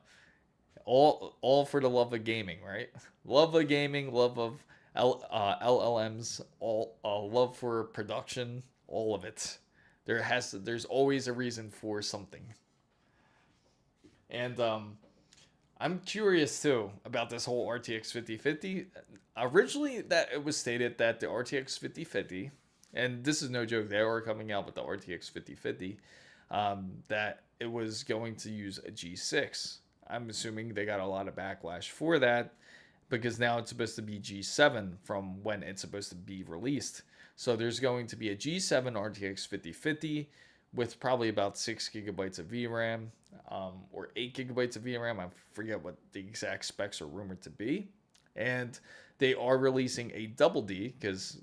all for the love of gaming, right? Love of gaming, love of LLMs, all love for production, all of it. There's always a reason for something. And I'm curious too about this whole RTX 5050. Originally, that it was stated that the RTX 5050, and this is no joke, they were coming out with the RTX 5050, that it was going to use a G6. I'm assuming they got a lot of backlash for that, because now it's supposed to be G7 from when it's supposed to be released. So there's going to be a G7 RTX 5050 with probably about 6 GB of VRAM, or 8 GB of VRAM. I forget what the exact specs are rumored to be. And they are releasing a double D, because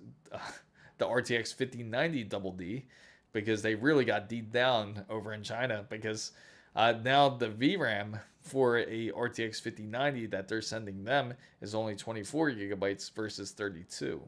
the RTX 5090 double D, because they really got D down over in China, because now the VRAM for a RTX 5090 that they're sending them is only 24 gigabytes versus 32.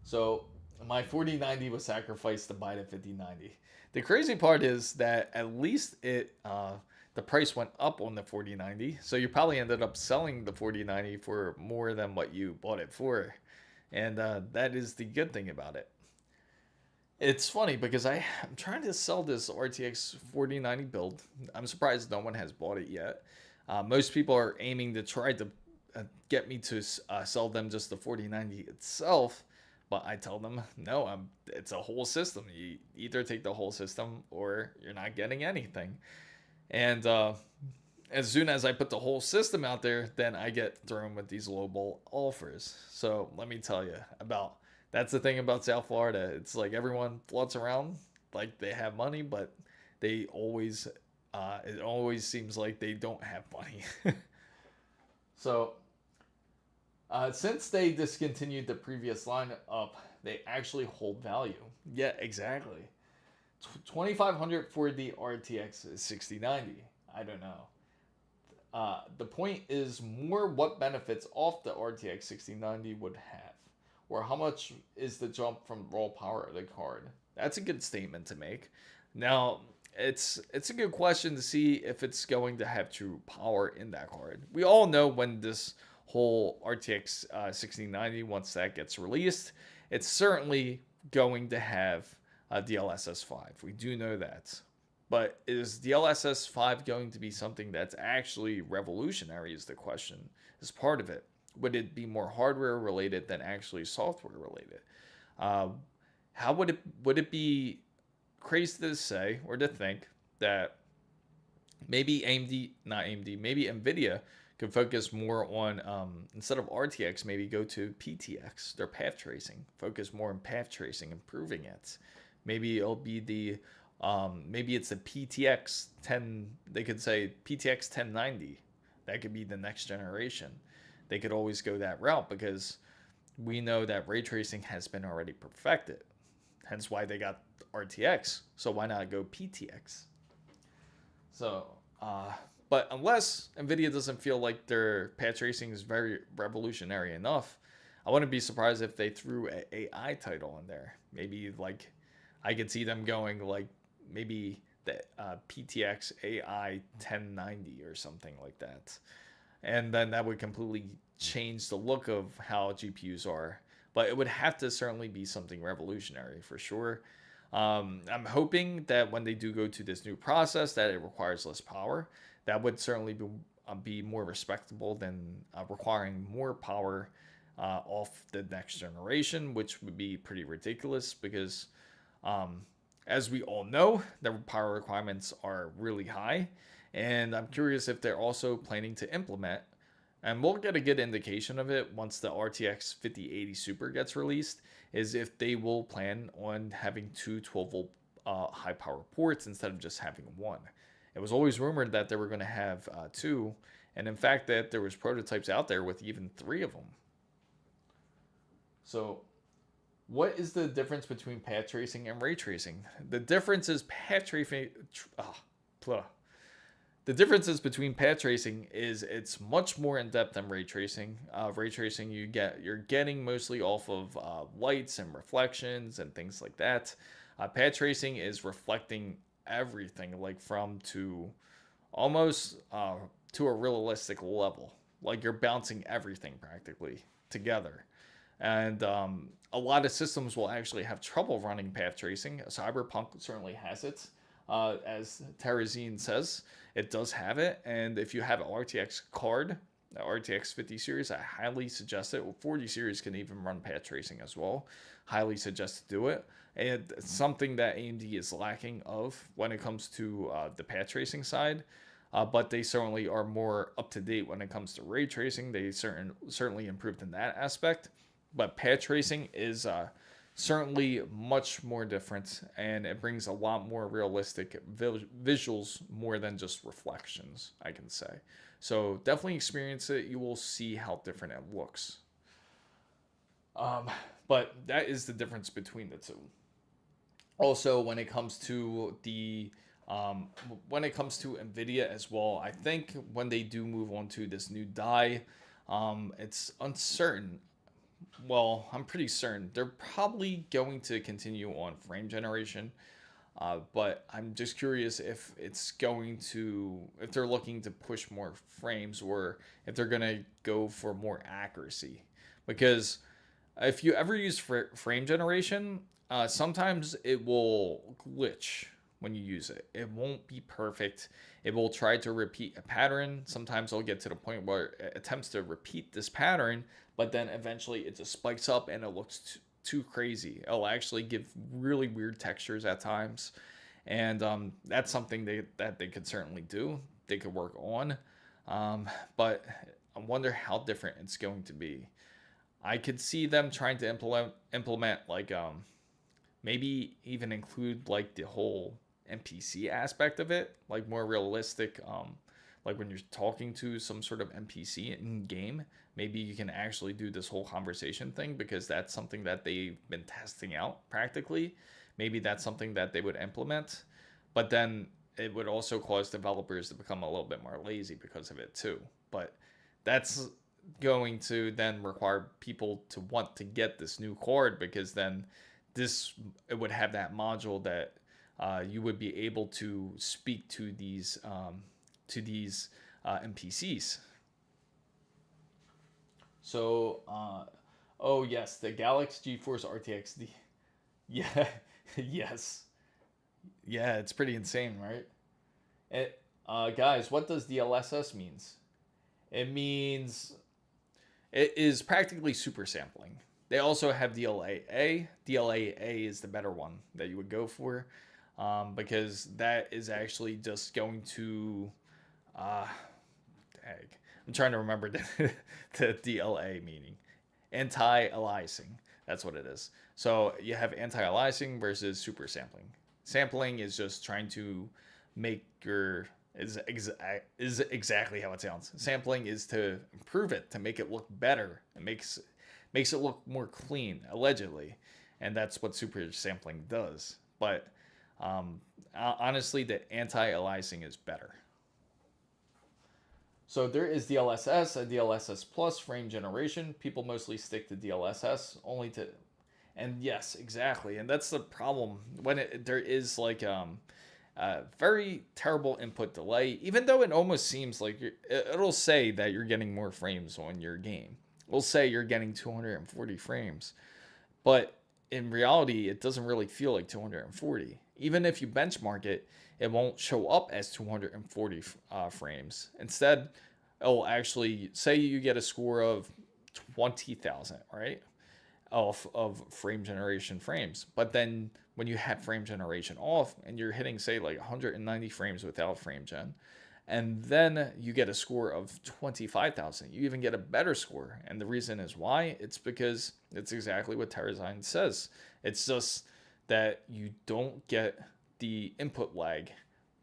So my 4090 was sacrificed to buy the 5090. The crazy part is that at least the price went up on the 4090, so you probably ended up selling the 4090 for more than what you bought it for, and that is the good thing about it. It's funny because I'm trying to sell this RTX 4090 build. I'm surprised no one has bought it yet. Most people are aiming to try to get me to sell them just the 4090 itself, but I tell them, no, it's a whole system. You either take the whole system or you're not getting anything. And as soon as I put the whole system out there, then I get thrown with these lowball offers. So let me tell you that's the thing about South Florida. It's like everyone floats around like they have money, but it always seems like they don't have money. So since they discontinued the previous lineup, they actually hold value. Yeah, exactly. 2,500 for the RTX 6090. I don't know. The point is more what benefits off the RTX 6090 would have, or how much is the jump from raw power of the card. That's a good statement to make. Now, it's a good question to see if it's going to have true power in that card. We all know when this whole RTX 6090, once that gets released, it's certainly going to have a DLSS 5. We do know that. But is DLSS 5 going to be something that's actually revolutionary is the question, is part of it. Would it be more hardware related than actually software related? How would it be crazy to say or to think that maybe maybe NVIDIA could focus more on, instead of RTX, maybe go to PTX, their path tracing, focus more on path tracing, improving it. Maybe it'll be maybe it's the PTX 10, they could say PTX 1090. That could be the next generation. They could always go that route because we know that ray tracing has been already perfected. Hence why they got RTX. So why not go PTX? So, but unless NVIDIA doesn't feel like their path tracing is very revolutionary enough, I wouldn't be surprised if they threw an AI title in there. Maybe like I could see them going like maybe the PTX AI 1090 or something like that. And then that would completely change the look of how GPUs are. But it would have to certainly be something revolutionary for sure. I'm hoping that when they do go to this new process that it requires less power. That would certainly be more respectable than requiring more power off the next generation, which would be pretty ridiculous because as we all know, the power requirements are really high. And I'm curious if they're also planning to implement, and we'll get a good indication of it once the RTX 5080 Super gets released, is if they will plan on having two 12-volt high power ports instead of just having one. It was always rumored that they were going to have two, and in fact that there was prototypes out there with even 3 of them. So what is the difference between path tracing and ray tracing? The difference is path tracing. The differences between path tracing is it's much more in depth than ray tracing. Ray tracing you're getting mostly off of lights and reflections and things like that. Path tracing is reflecting everything, like from to almost to a realistic level. Like you're bouncing everything practically together. And a lot of systems will actually have trouble running path tracing. Cyberpunk certainly has it. As Terrazine says, it does have it. And if you have an RTX card, the RTX 50 series, I highly suggest it. 40 series can even run path tracing as well. Highly suggest to do it. And it's something that AMD is lacking of when it comes to the path tracing side. But they certainly are more up to date when it comes to ray tracing. They certainly improved in that aspect. But path tracing is certainly much more different, and it brings a lot more realistic visuals more than just reflections, I can say. So definitely experience it. You will see how different it looks. Um, but that is the difference between the two. Also, um, when it comes to Nvidia as well, I think when they do move on to this new die, it's uncertain. Well, I'm pretty certain they're probably going to continue on frame generation. But I'm just curious if they're looking to push more frames, or if they're gonna go for more accuracy. Because if you ever use frame generation, sometimes it will glitch when you use it. It won't be perfect. It will try to repeat a pattern. Sometimes it'll get to the point where it attempts to repeat this pattern, but then eventually it just spikes up and it looks too crazy. It'll actually give really weird textures at times. And that's something that they could certainly do. They could work on. But I wonder how different it's going to be. I could see them trying to implement like maybe even include like the whole NPC aspect of it, like more realistic. Like when you're talking to some sort of NPC in game, maybe you can actually do this whole conversation thing, because that's something that they've been testing out practically. Maybe that's something that they would implement, but then it would also cause developers to become a little bit more lazy because of it too. But that's going to then require people to want to get this new card, because then it would have that module that you would be able to speak to these NPCs. So, oh yes, the Galaxy GeForce RTX. Yeah, yes, yeah, it's pretty insane, right? Guys, what does DLSS means? It means it is practically super sampling. They also have DLAA. DLAA is the better one that you would go for, because that is actually just going to, uh, dang, I'm trying to remember the DLA meaning. Anti-aliasing. That's what it is. So you have anti-aliasing versus super sampling. Sampling is just trying to make your is exactly how it sounds. Sampling is to improve it, to make it look better. It makes it look more clean, allegedly, and that's what super sampling does. But honestly, the anti-aliasing is better. So there is DLSS, a DLSS plus frame generation. People mostly stick to DLSS only to, and yes, exactly, and that's the problem when there is like very terrible input delay. Even though it almost seems like it'll say that you're getting more frames on your game. It'll say you're getting 240 frames, but in reality, it doesn't really feel like 240. Even if you benchmark it, it won't show up as 240 frames. Instead, it'll actually say you get a score of 20,000, right? Of frame generation frames. But then when you have frame generation off and you're hitting, say, like 190 frames without frame gen, and then you get a score of 25,000, you even get a better score. And the reason is why? It's because it's exactly what Terrazyne says. It's just that you don't get the input lag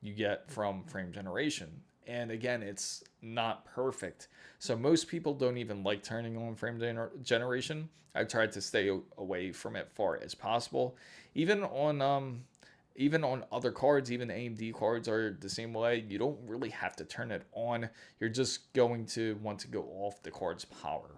you get from frame generation. And again, it's not perfect. So most people don't even like turning on frame generation. I've tried to stay away from it far as possible. Even on other cards, even AMD cards are the same way. You don't really have to turn it on. You're just going to want to go off the card's power.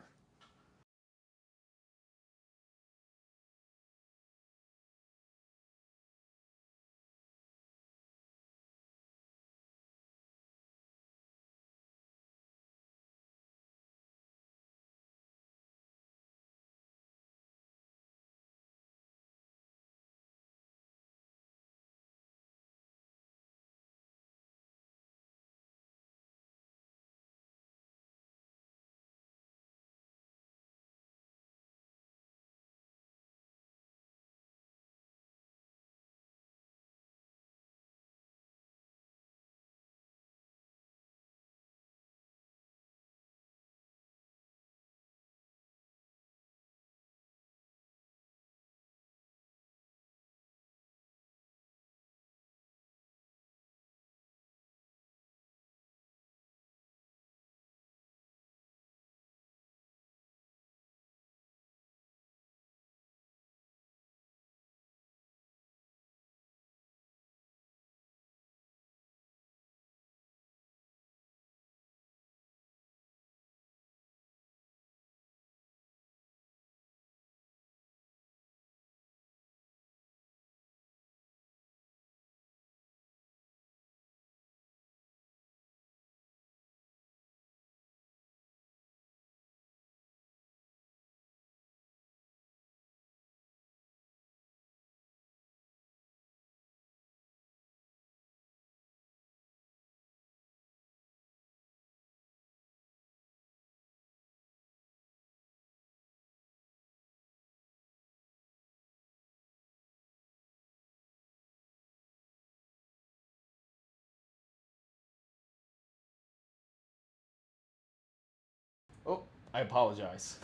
I apologize.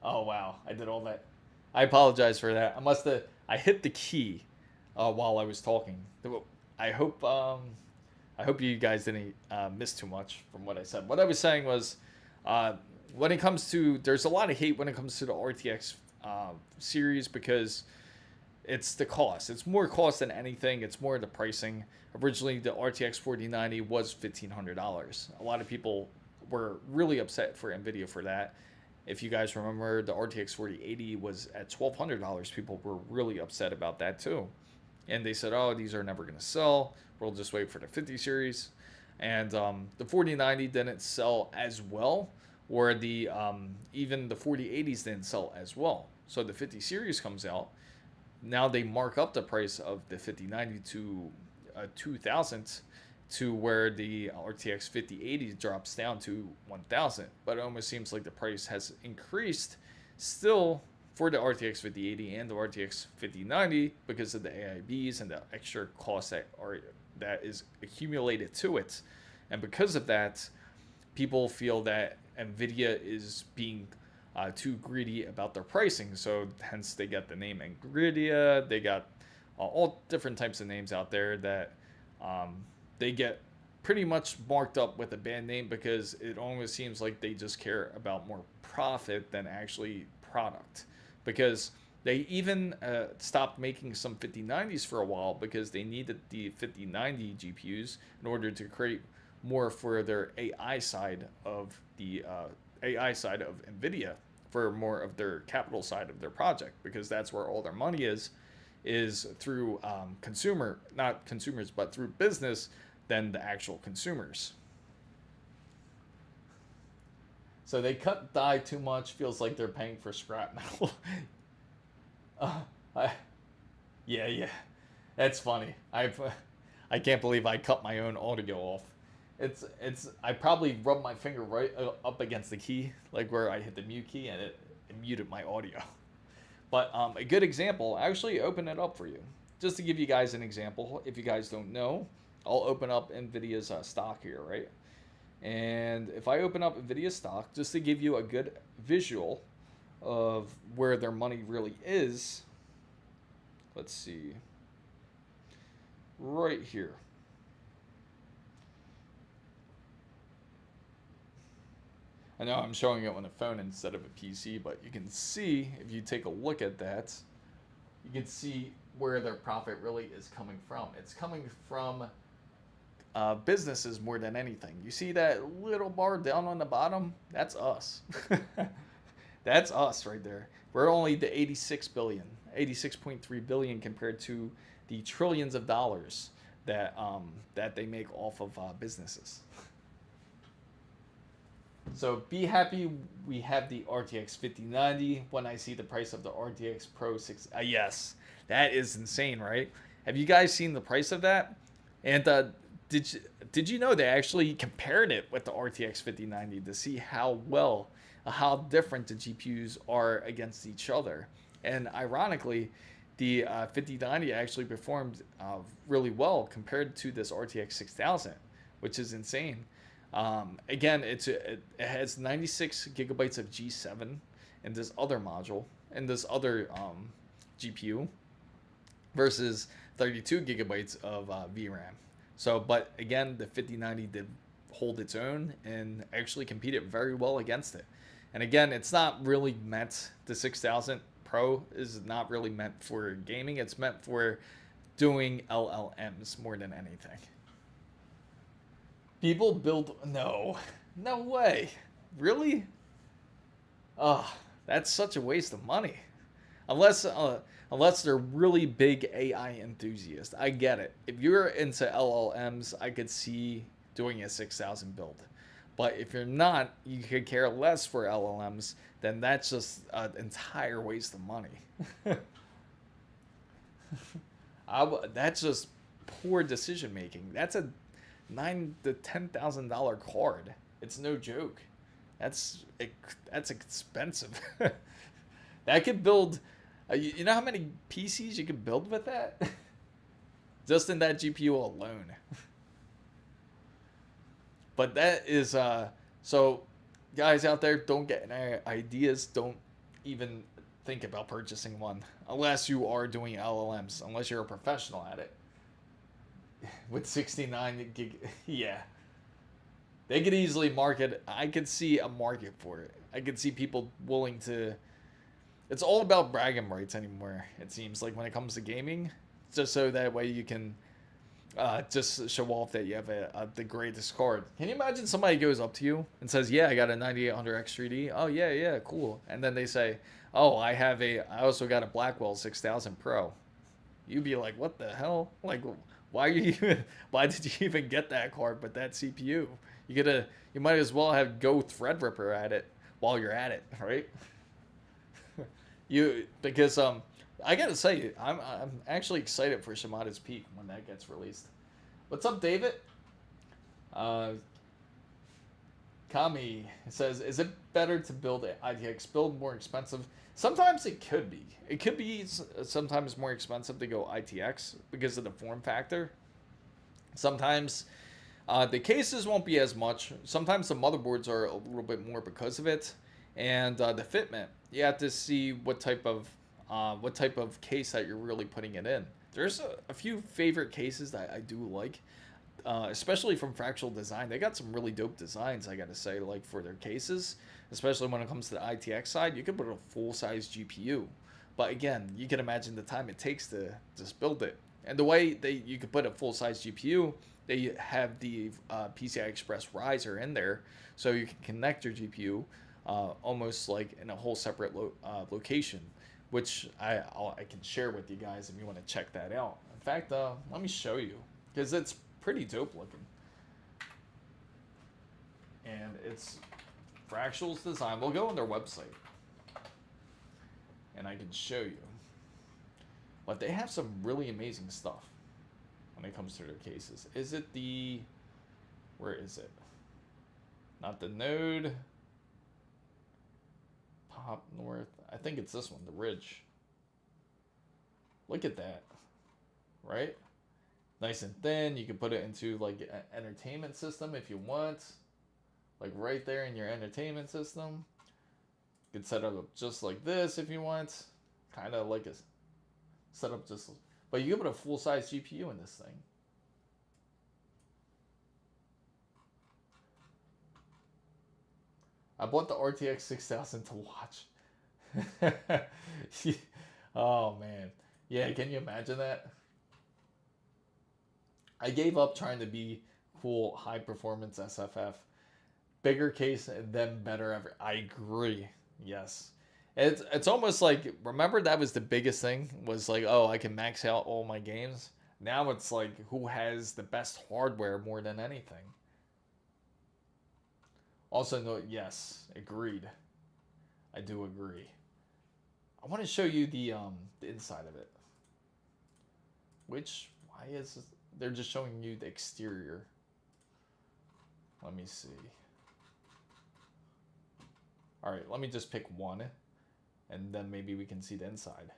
Oh wow, I did all that. I apologize for that. I hit the key while I was talking. I hope you guys didn't miss too much from what I said. What I was saying was, when it comes to, there's a lot of hate when it comes to the RTX series because it's the cost. It's more cost than anything. It's more the pricing. Originally, the RTX 4090 was $1,500. A lot of people were really upset for NVIDIA for that. If you guys remember, the RTX 4080 was at $1,200. People were really upset about that too. And they said, oh, these are never going to sell. We'll just wait for the 50 series. And the 4090 didn't sell as well, or the even the 4080s didn't sell as well. So the 50 series comes out. Now they mark up the price of the 5090 to $2,000, to where the RTX 5080 drops down to $1,000. But it almost seems like the price has increased still for the RTX 5080 and the RTX 5090 because of the AIBs and the extra costs that is accumulated to it. And because of that, people feel that NVIDIA is being too greedy about their pricing. So hence they got the name NVIDIA. They got all different types of names out there that they get pretty much marked up with a band name because it almost seems like they just care about more profit than actually product. Because they even stopped making some 5090s for a while because they needed the 5090 GPUs in order to create more for their AI side of the NVIDIA, for more of their capital side of their project, because that's where all their money is through not consumers, but through business than the actual consumers. So they cut die too much, feels like they're paying for scrap metal. Yeah, that's funny. I can't believe I cut my own audio off. I probably rubbed my finger right up against the key, like where I hit the mute key, and it muted my audio. But a good example, I actually open it up for you. Just to give you guys an example, if you guys don't know, I'll open up NVIDIA's stock here, right? And if I open up NVIDIA stock, just to give you a good visual of where their money really is, let's see, right here. I know I'm showing it on a phone instead of a PC, but you can see, if you take a look at that, you can see where their profit really is coming from. It's coming from businesses more than anything. You see that little bar down on the bottom? That's us. That's us right there. We're only the 86.3 billion compared to the trillions of dollars that they make off of businesses. So be happy we have the RTX 5090. When I see the price of the RTX Pro 6, yes, that is insane, right? Have you guys seen the price of that? And did you know they actually compared it with the RTX 5090 to see how different the GPUs are against each other? And ironically, the 5090 actually performed really well compared to this RTX 6000, which is insane. Again, it has 96 gigabytes of G7 in this other module, and this other GPU, versus 32 gigabytes of VRAM. So, but again, the 5090 did hold its own and actually competed very well against it. And again, it's not really meant, the 6000 Pro is not really meant for gaming. It's meant for doing LLMs more than anything. People build, no way. Really? That's such a waste of money. Unless they're really big AI enthusiasts. I get it. If you're into LLMs, I could see doing a 6000 build. But if you're not, you could care less for LLMs, then that's just an entire waste of money. That's just poor decision making. That's a $9,000 to $10,000 card. It's no joke. That's expensive. That could build. You know how many PCs you could build with that? Just in that GPU alone. But that is so. guys out there, don't get any ideas. Don't even think about purchasing one unless you are doing LLMs, unless you're a professional at it. With 69 gig, yeah. They could easily market. I could see a market for it. I could see people willing to. It's all about bragging rights anymore, it seems like, when it comes to gaming. Just so that way you can just show off that you have the greatest card. Can you imagine somebody goes up to you and says, yeah, I got a 9800X3D. Oh, yeah, yeah, cool. And then they say, oh, I also got a Blackwell 6000 Pro. You'd be like, what the hell? Like, why did you even get that card but that CPU? You might as well have Go Threadripper at it while you're at it, right? Because I gotta say, I'm actually excited for Shimada's Peak when that gets released. What's up, David? Kami says, is it better to build an ITX build, more expensive? Sometimes it could be. It could be sometimes more expensive to go ITX because of the form factor. Sometimes the cases won't be as much. Sometimes the motherboards are a little bit more because of it. And the fitment, you have to see what type of case that you're really putting it in. There's a few favorite cases that I do like, especially from Fractal Design. They got some really dope designs, I gotta say, like for their cases, especially when it comes to the ITX side. You can put a full-size GPU, but again, you can imagine the time it takes to just build it. And the way you could put a full-size GPU, they have the PCI Express riser in there, so you can connect your GPU almost like in a whole separate location, which I can share with you guys if you want to check that out. In fact, let me show you, because it's pretty dope looking. And it's Fractal's design. We'll go on their website, and I can show you. But they have some really amazing stuff when it comes to their cases. Is it the... Where is it? Not the Node... Pop North. I think it's this one, the Ridge. Look at that. Right? Nice and thin. You can put it into like an entertainment system if you want. Like right there in your entertainment system. You can set it up just like this if you want. Kind of like a setup just... But you can put a full-size GPU in this thing. I bought the RTX 6000 to watch. Oh, man. Yeah, can you imagine that? I gave up trying to be cool, high-performance SFF. Bigger case, and then better ever. I agree. Yes. It's almost like, remember that was the biggest thing? Was like, oh, I can max out all my games. Now it's like, who has the best hardware more than anything? Also, no, yes, agreed. I do agree. I want to show you the inside of it. Which, why is this? They're just showing you the exterior. Let me see. All right, let me just pick one, and then maybe we can see the inside.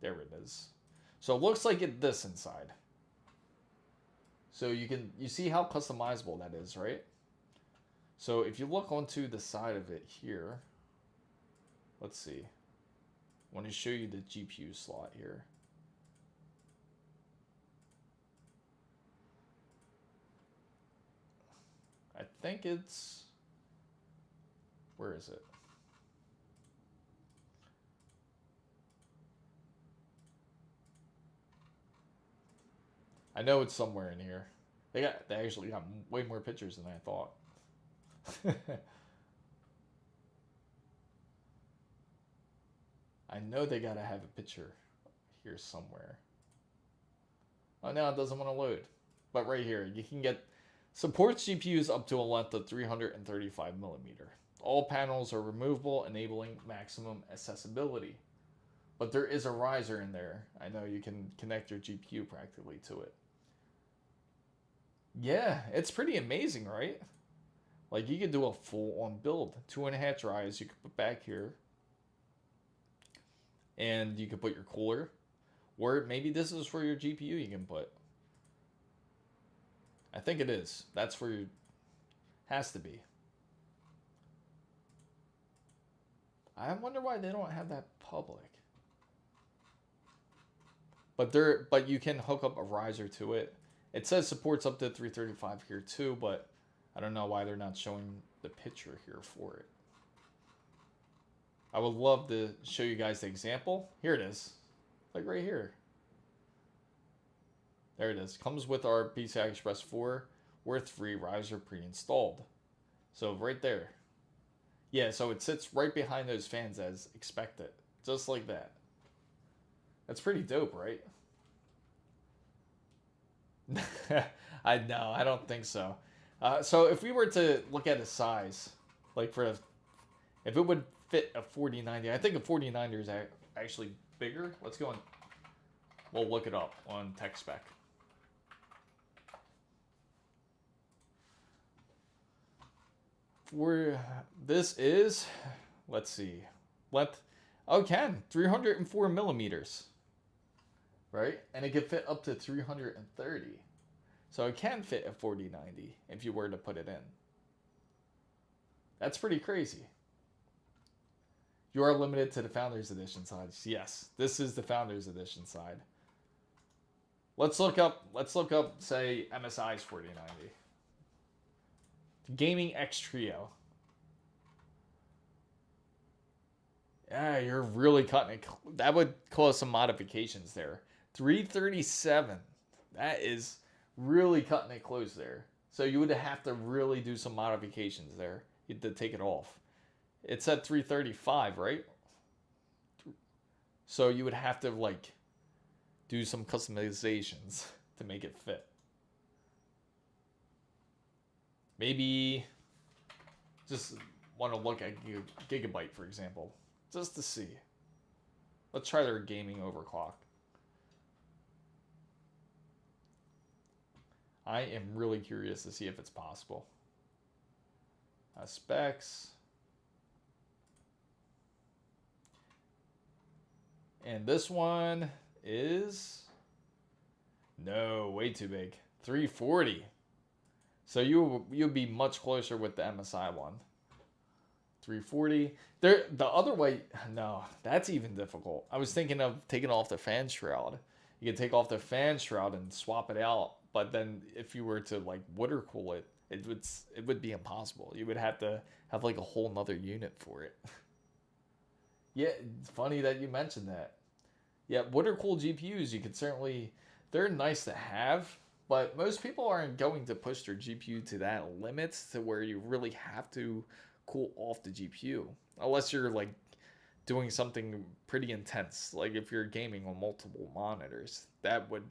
There it is. So it looks like this inside. So you see how customizable that is, right? So if you look onto the side of it here, let's see. I want to show you the GPU slot here. I think it's, where is it? I know it's somewhere in here. They actually got way more pictures than I thought. I know they gotta have a picture here somewhere. Oh, now it doesn't want to load. But right here, you can get supports GPUs up to a length of 335 millimeter. All panels are removable, enabling maximum accessibility. But there is a riser in there. I know you can connect your GPU practically to it. Yeah, it's pretty amazing, right? Like, you could do a full-on build. 2.5 drives you could put back here. And you could put your cooler. Or maybe this is for your GPU you can put. I think it is. That's for your... Has to be. I wonder why they don't have that public. But you can hook up a riser to it. It says supports up to 335 here too, but I don't know why they're not showing the picture here for it. I would love to show you guys the example. Here it is. Like right here. There it is. Comes with our PCI Express 4 or 3 riser pre-installed. So right there. Yeah, so it sits right behind those fans as expected. Just like that. That's pretty dope, right? I know, I don't think so. So if we were to look at a size, like for if it would fit a 4090, I think a 4090 is actually bigger. Let's go and we'll look it up on tech spec. For this is, let's see, length. Oh, it can 304 millimeters, right? And it can fit up to 330. So it can fit a 4090 if you were to put it in. That's pretty crazy. You are limited to the Founders Edition side. Yes, this is the Founders Edition side. Let's look up, say, MSI's 4090. Gaming X Trio. Yeah, you're really cutting it. That would cause some modifications there. 337. That is really cutting it close there. So you would have to really do some modifications there to take it off. It's at 335, right? So you would have to like do some customizations to make it fit. Maybe just want to look at Gigabyte, for example, just to see. Let's try their gaming overclock. I am really curious to see if it's possible. Specs. And this one is, no, way too big. 340. So you'll be much closer with the MSI one. 340. The other way, no, that's even difficult. I was thinking of taking off the fan shroud. You could take off the fan shroud and swap it out, but then if you were to like water cool it, it would be impossible. You would have to have like a whole nother unit for it. Yeah, it's funny that you mentioned that. Yeah, water cooled GPUs, you could certainly, they're nice to have, but most people aren't going to push their GPU to that limit to where you really have to cool off the GPU. Unless you're like doing something pretty intense, like if you're gaming on multiple monitors. That would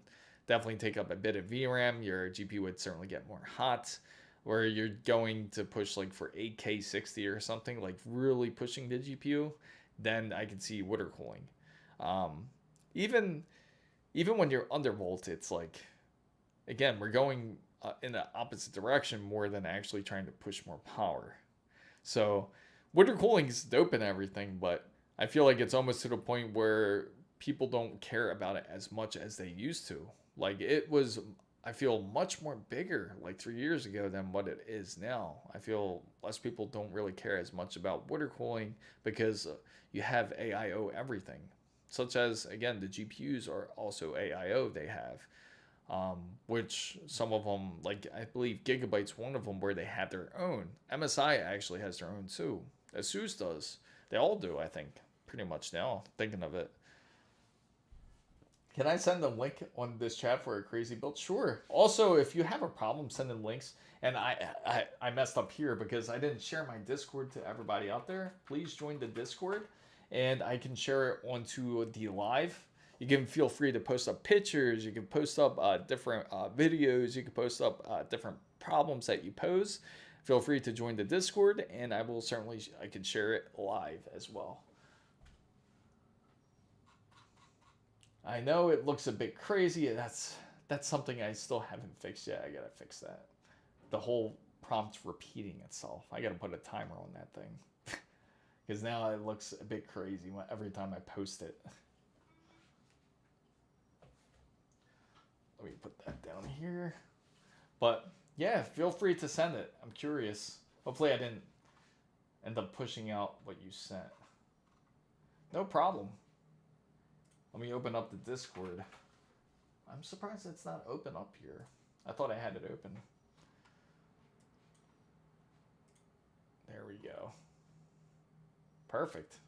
definitely take up a bit of VRAM. Your GPU would certainly get more hot. Where you're going to push like for 8K 60 or something, like really pushing the GPU, then I can see water cooling. Even when you're undervolt, it's like, again, we're going in the opposite direction more than actually trying to push more power. So water cooling is dope and everything, but I feel like it's almost to the point where people don't care about it as much as they used to. Like it was, I feel, much more bigger like 3 years ago than what it is now. I feel less people don't really care as much about water cooling because you have AIO everything. Such as, again, the GPUs are also AIO they have. Which some of them, like I believe Gigabyte's one of them where they have their own. MSI actually has their own too. ASUS does. They all do, I think, pretty much now, thinking of it. Can I send a link on this chat for a crazy build? Sure. Also, if you have a problem sending links, and I messed up here because I didn't share my Discord to everybody out there, please join the Discord, and I can share it onto the live. You can feel free to post up pictures, you can post up different videos, you can post up different problems that you pose. Feel free to join the Discord, and I will certainly, I can share it live as well. I know it looks a bit crazy. That's something I still haven't fixed yet. I gotta fix that. The whole prompt repeating itself. I gotta put a timer on that thing. Because now it looks a bit crazy every time I post it. Let me put that down here. But yeah, feel free to send it. I'm curious. Hopefully I didn't end up pushing out what you sent. No problem. Let me open up the Discord. I'm surprised it's not open up here. I thought I had it open. There we go. Perfect.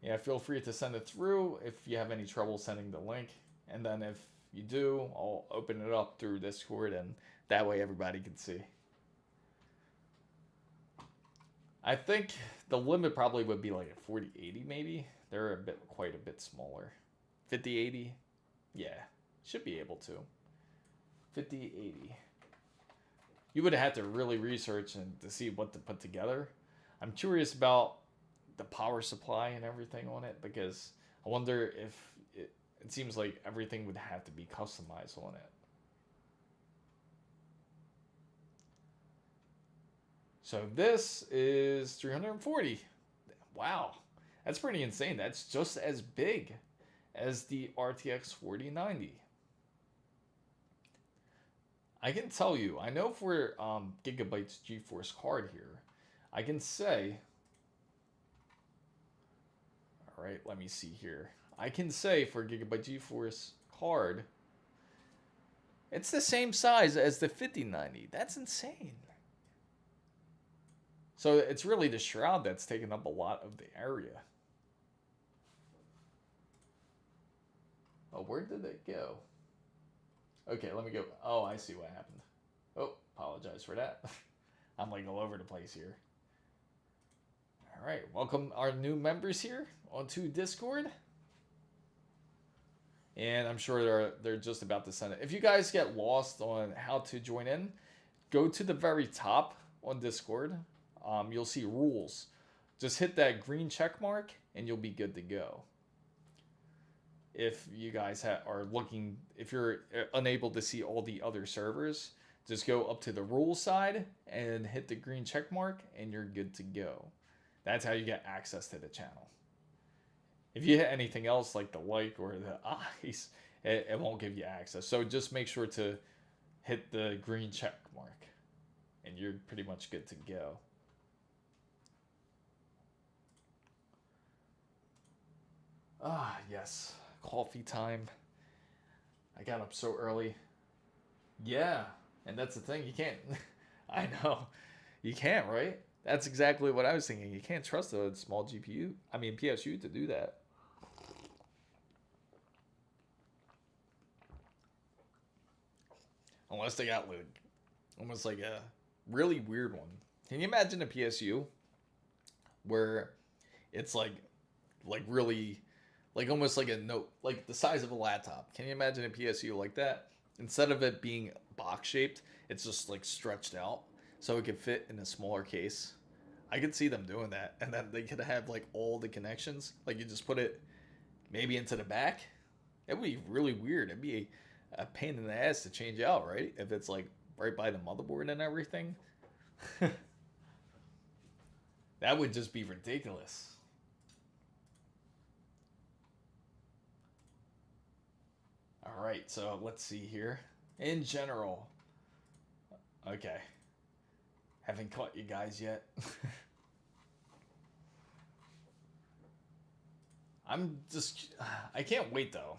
Yeah, feel free to send it through if you have any trouble sending the link. And then if you do, I'll open it up through Discord, and that way everybody can see. I think the limit probably would be like a 4080 maybe. They're quite a bit smaller. 5080, yeah, should be able to. 5080. You would have had to really research and to see what to put together. I'm curious about the power supply and everything on it, because I wonder if it seems like everything would have to be customized on it. So this is 340. Wow, that's pretty insane. That's just as big as the RTX 4090. I can tell you, I know for Gigabyte's GeForce card here, I can say, all right, let me see here. I can say for Gigabyte GeForce card, it's the same size as the 5090. That's insane. So it's really the shroud that's taken up a lot of the area. Oh, where did it go? Okay, let me go. Oh, I see what happened. Oh, apologize for that. I'm like all over the place here. All right, welcome our new members here onto Discord. And I'm sure they're just about to send it. If you guys get lost on how to join in, go to the very top on Discord. You'll see rules. Just hit that green check mark and you'll be good to go. If you guys are looking, if you're unable to see all the other servers, just go up to the rules side and hit the green check mark and you're good to go. That's how you get access to the channel. If you hit anything else like the like or the eyes, it won't give you access. So just make sure to hit the green check mark and you're pretty much good to go. Ah, yes. Coffee time. I got up so early. Yeah, and that's the thing. You can't. I know. You can't, right? That's exactly what I was thinking. You can't trust a small GPU. I mean, PSU to do that. Unless they got like almost like a really weird one. Can you imagine a PSU where it's like really like almost like a note, like the size of a laptop? Can you imagine a PSU like that? Instead of it being box shaped, it's just like stretched out so it could fit in a smaller case. I could see them doing that, and then they could have like all the connections. Like you just put it maybe into the back. It would be really weird. It'd be a pain in the ass to change out, right? If it's like right by the motherboard and everything. That would just be ridiculous. All right, so let's see here. In general, okay. Haven't caught you guys yet. I can't wait though.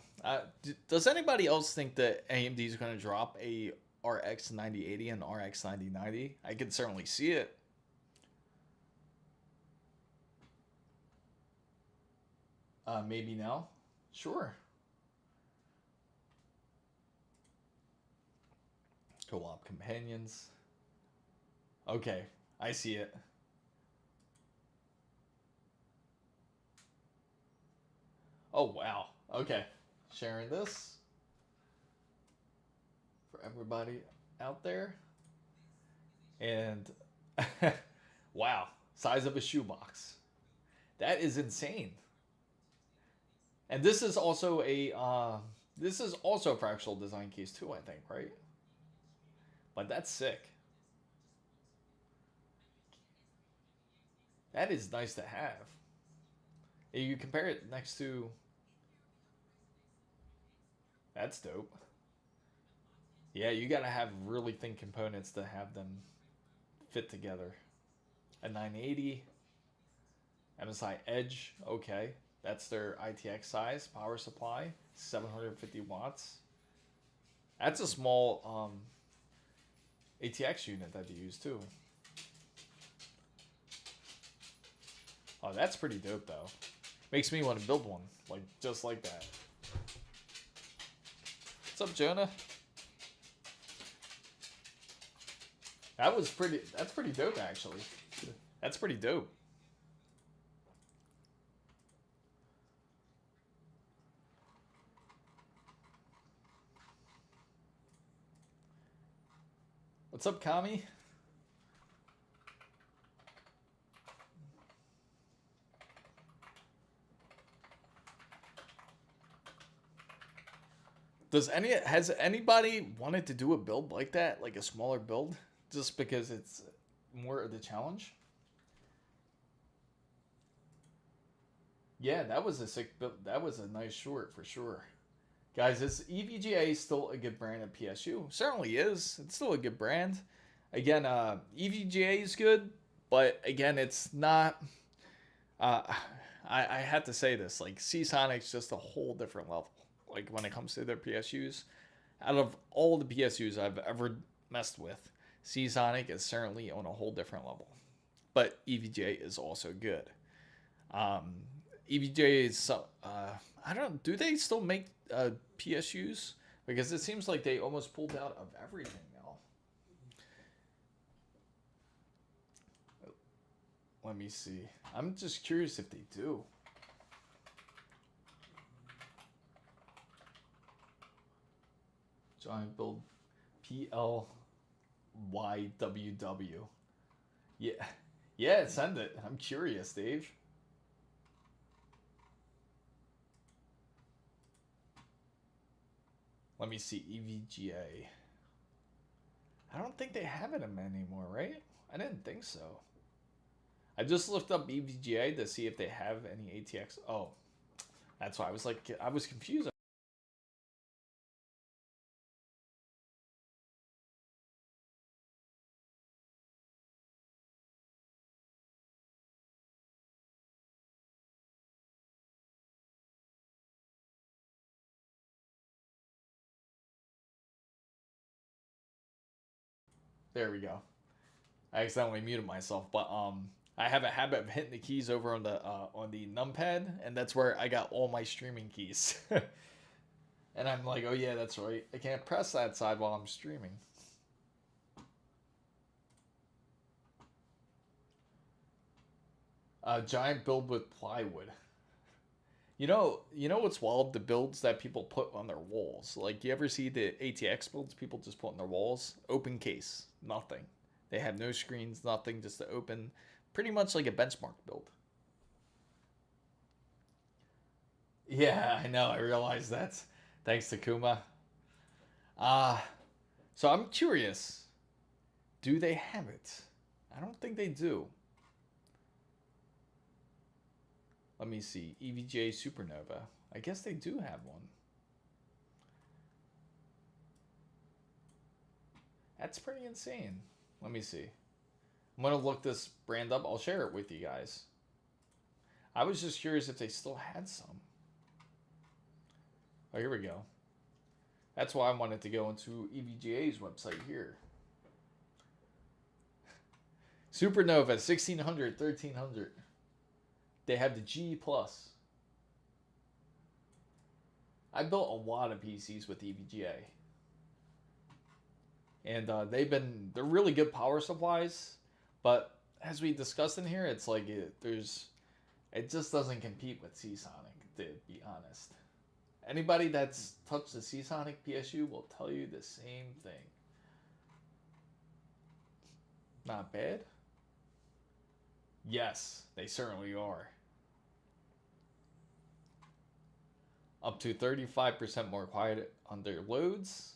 Does anybody else think that AMD is going to drop a RX 9080 and RX 9090? I can certainly see it. Maybe now? Sure. Co-op companions. Okay, I see it. Oh, wow. Okay, sharing this for everybody out there. And wow, size of a shoebox. That is insane. And this is also a fractional design case too, I think, right? But that's sick. That is nice to have. You compare it next to... That's dope. Yeah, you gotta have really thin components to have them fit together. a 980. MSI Edge, okay. That's their ITX size. Power supply, 750 watts. That's a small ATX unit that they use too. Oh, that's pretty dope though. Makes me want to build one, like just like that. What's up, Jonah? That's pretty dope actually. That's pretty dope. What's up, Kami? Has anybody wanted to do a build like that, like a smaller build, just because it's more of the challenge? Yeah, that was a sick build. That was a nice short for sure. Guys, is EVGA still a good brand of PSU? Certainly is. It's still a good brand. Again, EVGA is good, but again, it's not. Uh, I had to say this. Like, Seasonic's just a whole different level. Like, when it comes to their PSUs, out of all the PSUs I've ever messed with, Seasonic is certainly on a whole different level. But EVGA is also good. EVGA is I don't know, do they still make PSUs? Because it seems like they almost pulled out of everything now. Let me see. I'm just curious if they do. Giant build PLYWW. Yeah. Yeah, send it. I'm curious, Dave. Let me see. EVGA. I don't think they have it anymore, right? I didn't think so. I just looked up EVGA to see if they have any ATX. Oh, that's why I was like, I was confused. There we go. I accidentally muted myself, but I have a habit of hitting the keys over on the numpad, and that's where I got all my streaming keys. And I'm like, oh yeah, that's right. I can't press that side while I'm streaming. Giant build with plywood. You know what's wild? The builds that people put on their walls. Like, you ever see the ATX builds people just put on their walls? Open case, nothing. They have no screens, nothing, just to open. Pretty much like a benchmark build. Yeah, I know. I realize that. Thanks to Kuma. So I'm curious. Do they have it? I don't think they do. Let me see. EVGA Supernova. I guess they do have one. That's pretty insane. Let me see. I'm going to look this brand up. I'll share it with you guys. I was just curious if they still had some. Oh, here we go. That's why I wanted to go into EVGA's website here. Supernova, 1600, 1300. They have the G+. I built a lot of PCs with EVGA. And they're really good power supplies. But as we discussed in here, it's like it just doesn't compete with Seasonic, to be honest. Anybody that's touched the Seasonic PSU will tell you the same thing. Not bad? Yes, they certainly are. Up to 35% more quiet under loads.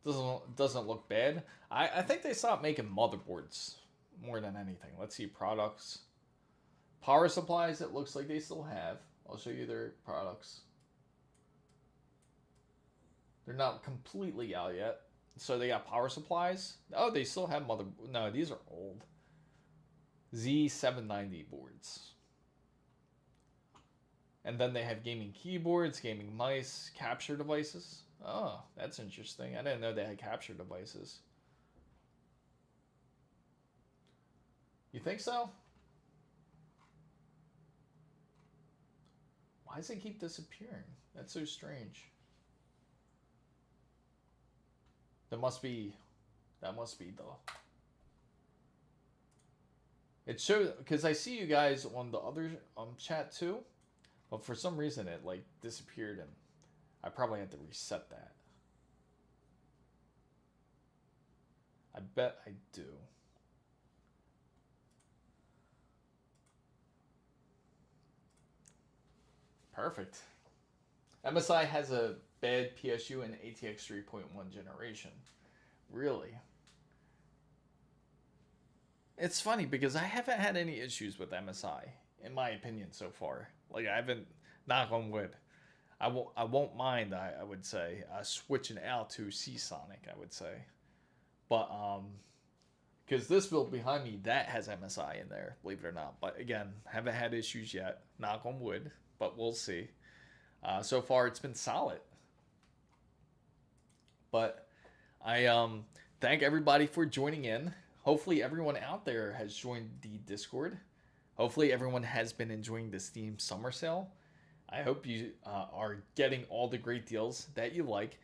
Doesn't look bad. I think they stopped making motherboards more than anything. Let's see, products. Power supplies, it looks like they still have. I'll show you their products. They're not completely out yet. So they got power supplies. Oh, they still have mother. No, these are old. Z790 boards. And then they have gaming keyboards, gaming mice, capture devices. Oh, that's interesting. I didn't know they had capture devices. You think so? Why does it keep disappearing? That's so strange. That must be the... It shows, because I see you guys on the other chat too, but for some reason it like disappeared and I probably had to reset that. I bet I do. Perfect. MSI has a bad PSU and ATX 3.1 generation. Really? It's funny because I haven't had any issues with MSI, in my opinion, so far. Like, I haven't, knock on wood. I won't mind, I would say, switching out to Seasonic, I would say. But, because this build behind me, that has MSI in there, believe it or not. But again, haven't had issues yet, knock on wood, but we'll see. So far, it's been solid. But I thank everybody for joining in. Hopefully everyone out there has joined the Discord. Hopefully everyone has been enjoying the Steam Summer Sale. I hope you are getting all the great deals that you like.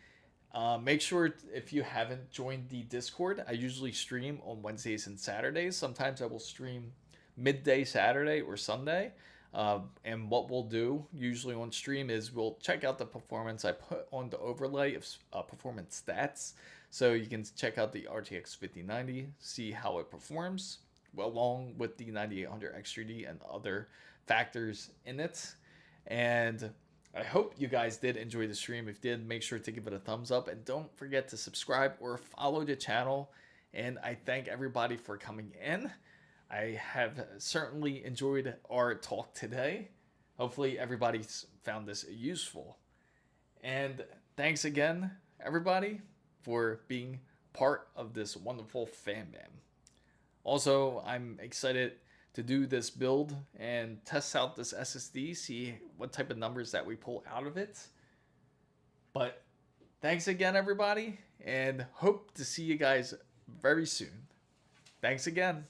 Make sure if you haven't joined the Discord, I usually stream on Wednesdays and Saturdays. Sometimes I will stream midday Saturday or Sunday. And what we'll do usually on stream is we'll check out the performance. I put on the overlay of performance stats. So you can check out the RTX 5090, see how it performs, along with the 9800 X3D and other factors in it. And I hope you guys did enjoy the stream. If you did, make sure to give it a thumbs up. And don't forget to subscribe or follow the channel. And I thank everybody for coming in. I have certainly enjoyed our talk today. Hopefully everybody's found this useful. And thanks again, everybody, for being part of this wonderful fan bam. Also, I'm excited to do this build and test out this SSD, see what type of numbers that we pull out of it. But thanks again, everybody, and hope to see you guys very soon. Thanks again.